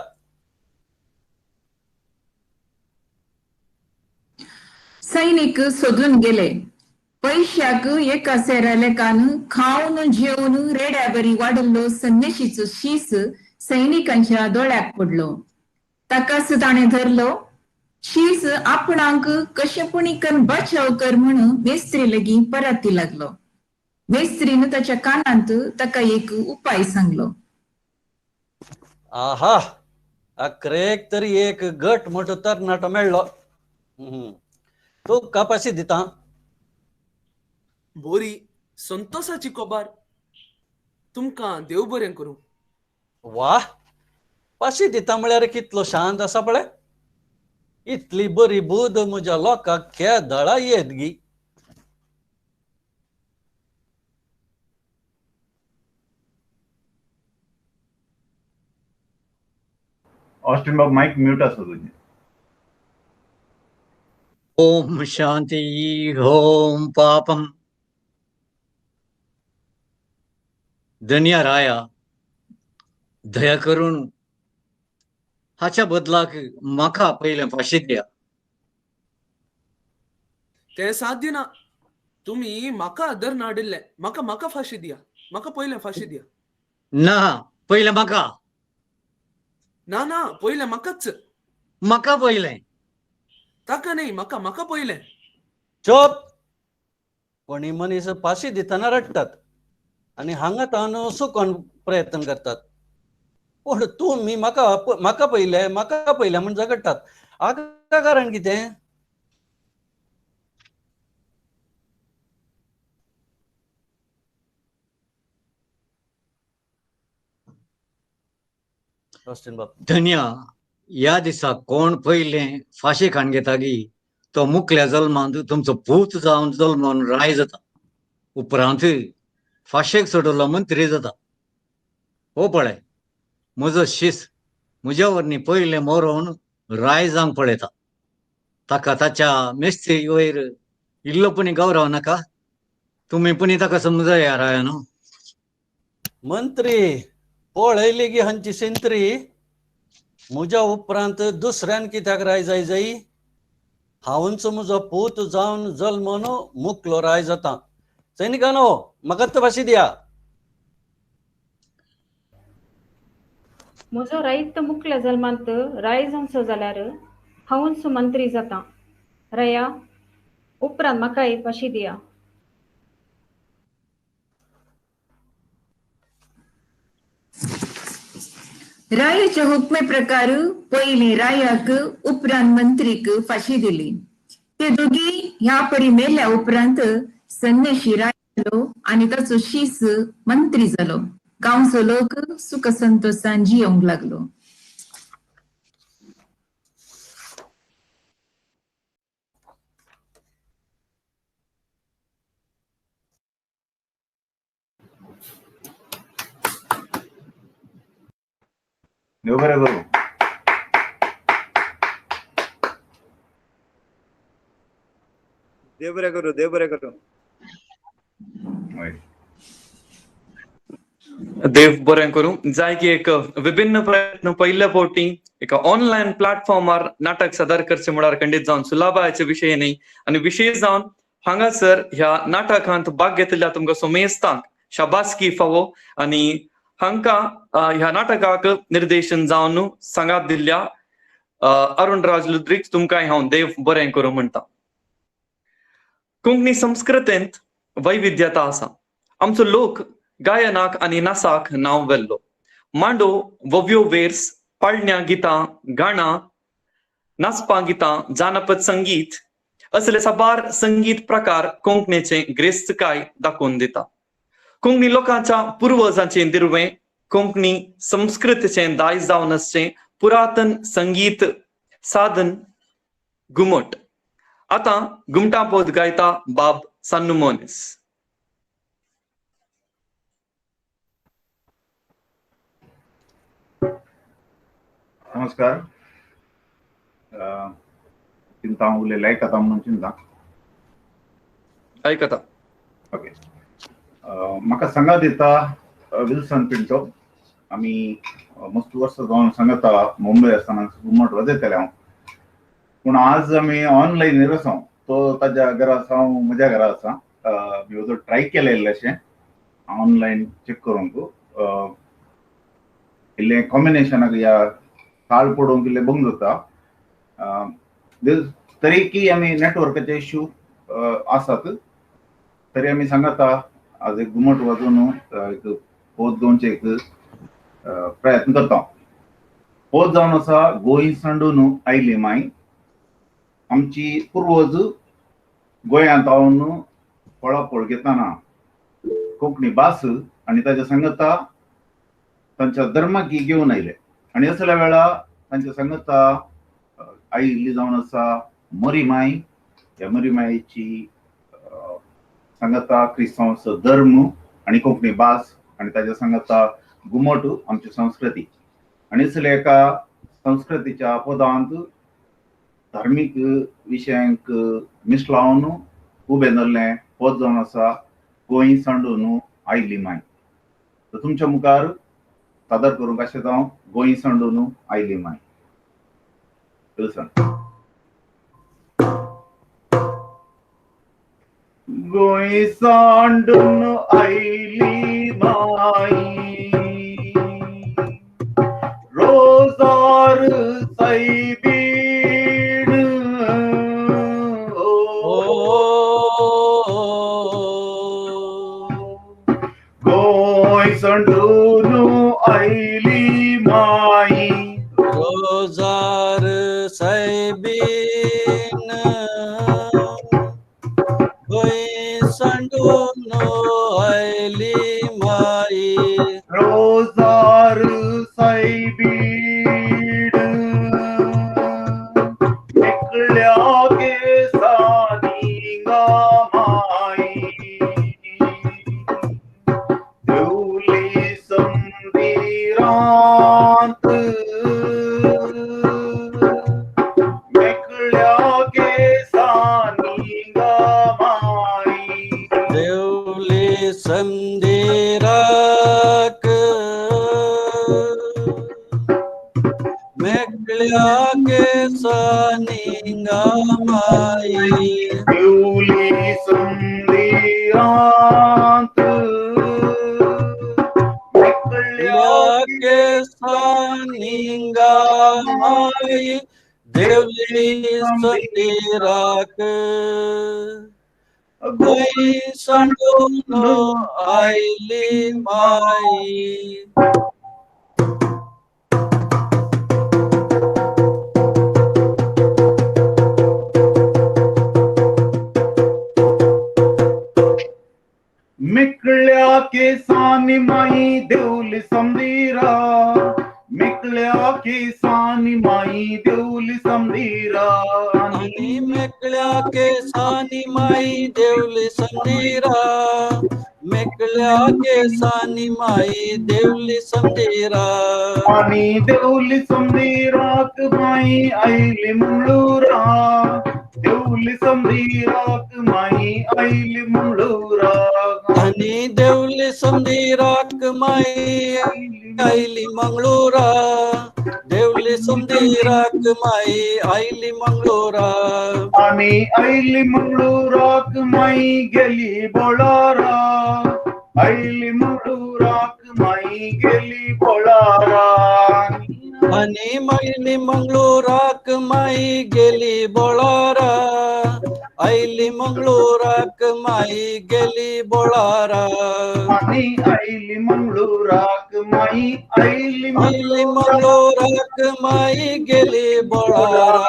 सैनिक सोदून गेले. पैशाक एका सेरालेकान खावन जेवन रेड्या बरी वाडल्लो संन्याशीचो शीस सैनिकांच्या दोळ्याक पडलो. ताकाच ताणें धरलो. शीस आपणाक कशेपणीकन बचाव कर म्हणून मेस्त्री लेगीत परती लागलो. मेस्त्रीन ताच्या कानांत ताका एक उपाय सांगलो. आहा अकरेक तरी एक गट मोठो तरणाटो मेळ्ळो. तू कापाशी दिता. बोरी संतोषाची कोबार. तुमकां देव बरें करूं. वा, पाशी दिता म्हळ्यार कितलो शांत आसा पळय. इतली बरी बुद म्हज्या लोकांक केदळा येत गी. ऑस्टिन बाब माईक म्यूट आसा तुजें. ओम शांती ओम पापम. धन्या राया, दया करून हाच्या बदलाक म्हाका पयलें फाशी द्या. तें साध्य ना. तुम्ही म्हाका आदर नाडिल्ले. म्हाका फाशी दिया. म्हाका पयलें फाशी दिया. ना, पयलें म्हाका. ना पयलें म्हाकाच. म्हाका पयलें. ताका न्ही, म्हाका पयलें. चोप. कोणी मनीस फाशी दितना रडटात आनी हांगा तावन सुकोन प्रयत्न करतात. पूण तुम्ही म्हाका पयलें म्हण झगडटात. हाका कारण कितें? धन्या, ह्या दिसा कोण पयलें फाशी खाण घेता गी तो मुखल्या जल्मांत तुमचो पूत जावन जल्मोन राय जाता. उपरांत फाशेक सोडलो मंत्री जाता. हो पळय, म्हजो शीस म्हज्या वरनी पयलें मरोवन राय जावंक पळयता. ताका ताच्या मेस्त्री वयर इल्लोपणी गौरव नाका. तुमी पुनी ताका समजया रायानो. मंत्री पळयली गी हांची सेंत्री. म्हज्या उपरांत दुसऱ्यान कित्याक राय जाय? हांवच म्हजो पूत जावन जल्मोन मुखलो राय जाता. सैनिकांनो, म्हाका फाशी दिया. म्हजो रायत मुखल्या जल्मांत राय जावंचो जाल्यार हांवच मंत्री जाता. राया, उपरांत म्हाकाय फाशी दिया. रायाच्या हुकमे प्रकार पयली रायाक उपरांत मंत्रीक फाशी दिली. ते दोगी ह्या परी मेल्या उपरांत संन्याशी राय जालो आनी ताचो शीस मंत्री जालो. गांवचो लोक सुख संतोषान जियोंक लागलो. देव बरें करूं. देव बरें करूं. देव बरें करूं. जाय की एक विभिन्न प्रयत्न पहिल्या फावटी एका ऑनलायन प्लॅटफॉर्मार नाटक सादर करचे म्हळ्यार खंडीत जावन सुलाभाचे विशय न्ही आनी विशेष जावन हांगासर ह्या नाटकांत भाग घेतल्या तुमकां सोमेस्तांक शाबासकी फावो आनी हांकां ह्या नाटकाक निर्देशन जावन सांगात दिल्ल्या अरुण राज लुद्रीक तुमकां हांव देव बरें करूं म्हणटा. कोंकणी संस्कृतेंत वैविध्यता आसा. आमचो लोक गायनाक आनी नाचाक नांव वेल्लो. मांडो वव्यो वेर्स पाळण्या गितां गाणा नाचपा गितां जानपद संगीत असले साबार संगीत प्रकार कोंकणीचे गिरेस्तकाय दाखोवन दिता. कोंकणी लोकांच्या पुर्वजांचे दिर्वे कोंकणी संस्कृतीचे दायज जावन आसचे पुरातन संगीत साधन घुमट. आता घुमटा पद गायता बाब सान्नू मोनीस. नमस्कार. चिंता उलयला आयकता म्हणून चिंता आयकता. ओके. म्हाका सांगात दिता विल्सन पिंटो. आमी मस्त वर्स जावन सांगता मुंबय आसतना घुमट वाजयताले हांव. पूण आज आमी ऑनलायन आसा. तो ताज्या घरा आसा हांव म्हज्या घरा आसा. मी वचून ट्राय केलें इल्लेशें ऑनलायन चेक करूंक. इल्लें कॉम्बिनेशनाक या ताळ पडोवंक इल्लें बंग जाता. तरी की आमी नेटवर्काचे इश्यू आसात तरी आमी सांगता आज एक घुमट वाजोवन एक पोत दोनचे एक प्रयत्न करता. पोत जावन आसा गोंय सांडून आयली माय. आमची पुर्वज गोंयांत रावन पळापळ घेतना कोंकणी भास आनी ताच्या सांगता तांच्या धर्माक घेवन आयले. आनी असल्या वेळा तांच्या सांगता आयिल्ली जावन आसा मरीमाय. ह्या मरीमायेची सांगता क्रिस्तांवाचो धर्म आनी कोंकणी भास आनी ताच्या सांगता घुमट आमची संस्कृती. आनी असल्या एका संस्कृतीच्या पदांत धार्मीक विशयांक मिसलावन उबें जाल्लें पद जावन आसा गोंय सांडून आयली माय. तर तुमच्या मुखार सादर करूंक आशेता हांव गोंय सांडून आयली माय. गोंय सांडून आयली माय रोजार सायबीण गोंय सांडून आयली माय रोजार सायबीन गोंय सांडून आयली माई. रोजार सायबीण एकल्या केसांनी गा माई देवली संदिरांत एकल्या केसांनी गा माई देवली संदेराक मेकळ्या केसांनी गा माई देवली संदिरांत मेकळ्या केसांनी गा माई देवली संदेराक गोंय सांडून आयली माई. मिकळ्या केसांनी माई देवली समदीरा. मिकळ्या केसांनी माई देवली समदीरा. आणि मेकळ्या केसांनी माई देवली संदेरा. मेकळ्या केसांनी माई देवली संदेरा. आणि देवली समदीराक माई आयली मंगळुरा. देवली समदीराक माई आयली मंगळुरा. आणि देवली संदेराक माई आयली मंगळुरा. देवली संदेराक माई आयली मंगळुरा. आणि आयली मंगळुराक माई गेली बोळारा. आयली मंगळुराक माई गेली बोळारा. आणि आयली मंगळुराक माई गेली बोळारा. आयली आईली मंगळूराक माई गेली बोळारा आणि आईली मंगळूराक माई आईली आईली मंगळूराक माई गेली बोळारा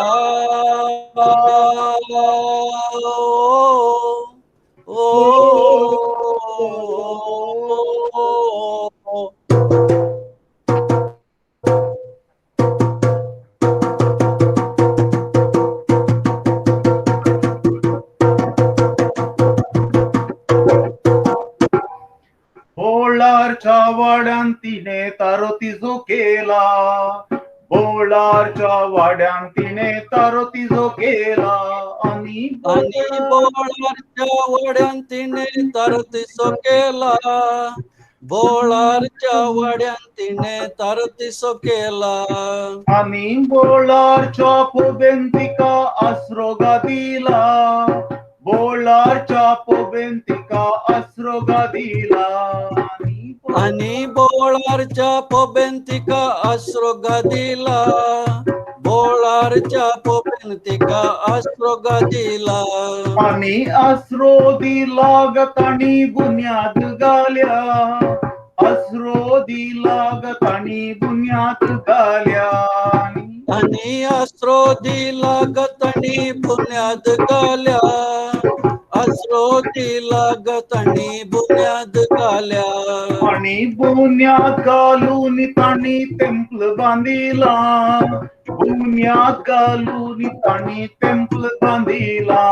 बोळारच्या वाड्यान तिने तारोतीजो केला बोळारच्या वाड्यान तिने तारोतीजो केला आणि बोळारच्या वाड्यान तिने तारतीसो केला बोळारच्या वाड्यान तिने तारतीसो केला आणि बोळारच्या पोबेन तिका आसरोगा दिला बोळारच्या पोबेन तिका आसरोगा दिला आणि बोळारच्या पोबेन तिका आश्रोगा दिला बोळारच्या पोबेन तिका आश्रोगा दिला आणि आसरो दिला गतानी बुन्याद गाल्या आसरो दिला गतानी बुन्याद गाल्या आणि आश्रो दिला गतणी बुन्याद गाल्या आश्रो दिला गतणी बुन्याद गाल्या आणि बुन्याद घालून ताणी टेम्पल बांधिला बुन्याद घालून ताणी टेम्पल बांधिला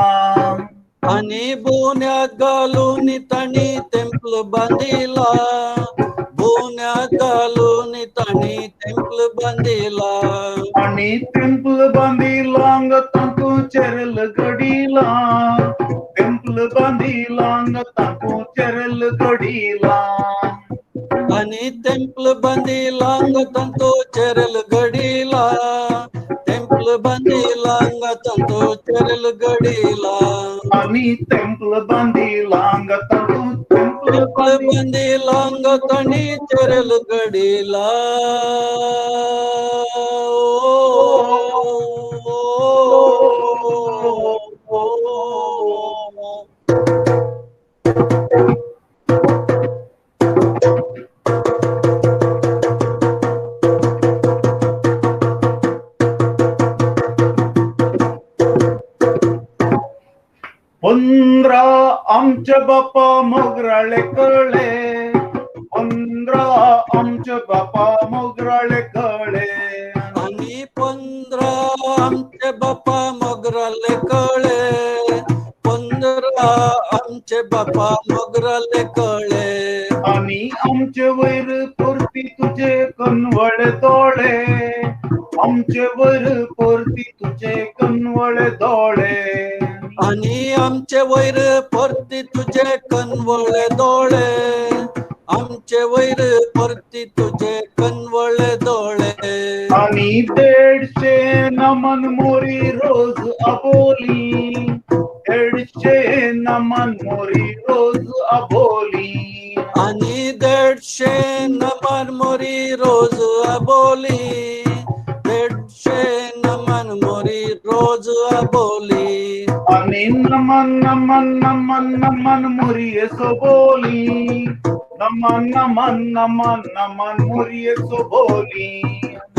आणि बुन्याद घालून ताणी टेम्पल बांधिला बुन्याद घालून ताणी टेम्पल बांधिला आणि टेम्पल बांधिला तांतू चेरल गडीला टेम्पल बांधिला तांतू चेरल गडीला आणि टेम्पल बांधिला तांतू चेरल गडीला टेम्पल बांधिला तांतू चेरल गडीला आणि टेम्पल बांधिला तांतू टेम्पल बांधिला ताणी चेरल गडीला पंधरा आमच्या बापा मोगराळे कळे पंधरा आमच्या बापा मोगराळे कळे आणि 15 आमचे बापा मोगराले कळे 15 आमचे बापा मोगराले कळे आणि आमचे वैर पोरती तुझे कनवळे दोळे आमचे वैर पोरती तुझे कनवळे दोळे आणि आमचे वैर परती तुझे कनवळे डोळे आमचे वैर परती तुझे कनवळे डोळे आणि 150 नमन मोरी रोज अबोली 150 नमन मोरी रोज अबोली आणि 150 नमन मोरी रोज अबोली 150 नमन मोरी रोज अबोली आणि नमन नमन नमन नमन मोरी सोबोली नमन नमन नमन नमन मोरी सोबोली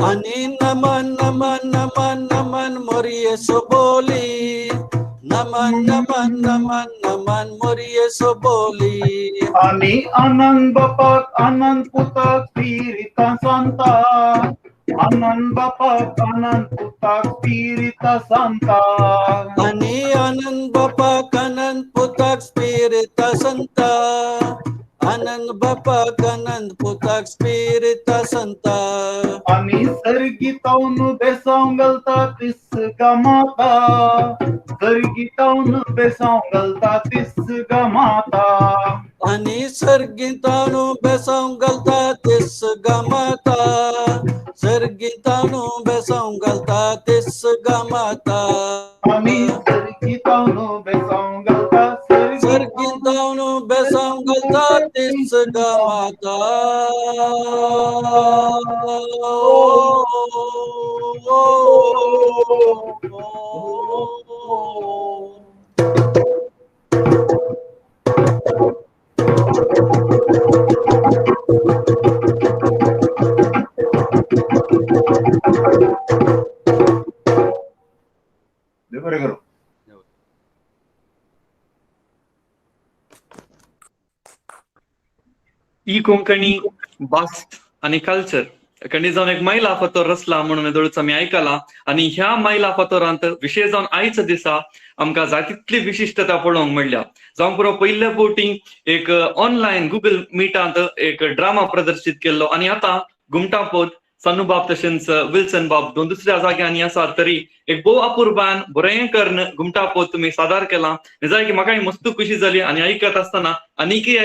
आणि नमन नमन नमन नमन मोरी सोबोली नमन नमन नमन नमन मोरी सोबोली आणि आनंद बापाक आनंद पुताक पीरिता सांता आनंद बापाक आनंद पुताक पीरिता सांता आणि आनंद बापाक आनंद पुताक स्पिरिता संता आनंद बापाक आनंद पुताक स्पिरिता संता आणि सर्गीतावन बेसांव घालता तिस गमाता सर्गीतावन बेसांव घालता तिस गमाता आणि सर्गीतानु बेसांव घालता तिस गमाता सर्गीतानु बेसांव घालता तिस गमाता आणि सर्गीतावन बेसांव घालता सर्गीतानु बेसांव घालता तिस गमाता ई कोंकणी भास आणि कल्चर कणी जावन एक मैला फातोर रचला म्हणून येदोळूच आमी आयकला आणि ह्या मैला फातोरांत विशेष जावन आयच्या दिसा आमकां जाय तितली विशिश्टता पळोवंक मेळ्ळ्या. जावं पुरो पयल्या फावटी एक ऑनलायन गुगल मिटांत एक ड्रामा प्रदर्शीत केल्लो आणि आता घुमटा पोत सन्नू बाब तशेंच विल्सन बाब दोन दुसऱ्या जाग्यांनी आसात तरी एक भोव अपुर्बान बरें कर्ण घुमटा पोत तुम्ही सादर केला. जाय की म्हाकाय मस्त खुशी जाली आणि आयकत आसतना आनीकय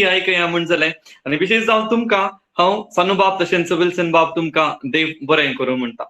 आयकया म्हण जालें आणि विशेष जावन तुमकां हांव सन्नू बाब तशेंच विल्सन बाब तुमकां देव बरें करूं म्हणटा.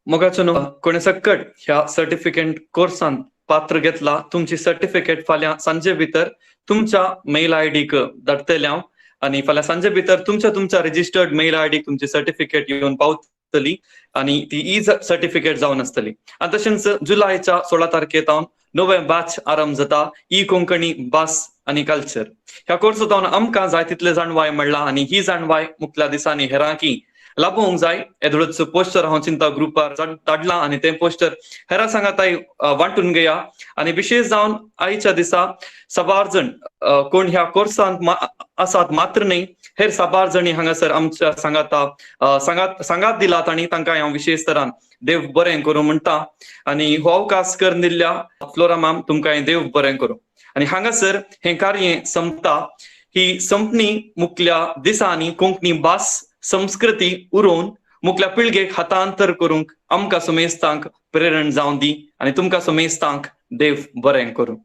मोगाचो न्हू कोणे सकट ह्या सर्टिफिकेट कोर्सान पात्र घेतला तुमची सर्टिफिकेट फाल्यां सांजे भितर तुमच्या मेल आयडीक धाडटले हांव आणि फाल्यां सांजे भितर तुमच्या रजिस्टर्ड मेल आयडीक तुमची सर्टिफिकेट येवन पावतली आणि ती ई सर्टिफिकेट जावन आसतली. आणि तशेंच जुलायच्या 16 तारखेर नवे बॅच आरंभ जाता ई कोंकणी भास आणि कल्चर. ह्या कोर्सांत आमकां जाय तितले जाणवाय मेळ्ळा आणि ही जाणवाय मुखल्या दिसांनी हेरांकी लाभोवंक जाय. येदोळूच पोस्टर हांव चिंता ग्रुपार धाडलां आणि तें पोस्टर हेरां सांगाताय वांटून घेया. आणि विशेष जावन आयच्या दिसा साबार जण कोण ह्या कोर्सांत आसात मात्र न्ही हेर साबार जणी हांगासर आमच्या सांगात दिलात आणि तांकां हांव विशेष तरान देव बरें करूं म्हणटा. आणि हो अवकाश करून दिल्ल्या फ्लोरा मॅम तुमकां देव बरें करूं. आणि हांगासर हे कार्य संपता. ही संपणी मुखल्या दिसांनी कोंकणी भास संस्कृती उरोवन मुखल्या पिळगेक हस्तांतर करूंक आमकां सुमेस्तांक प्रेरण जावं दी आणि तुमकां सुमेस्तांक देव बरें करूं.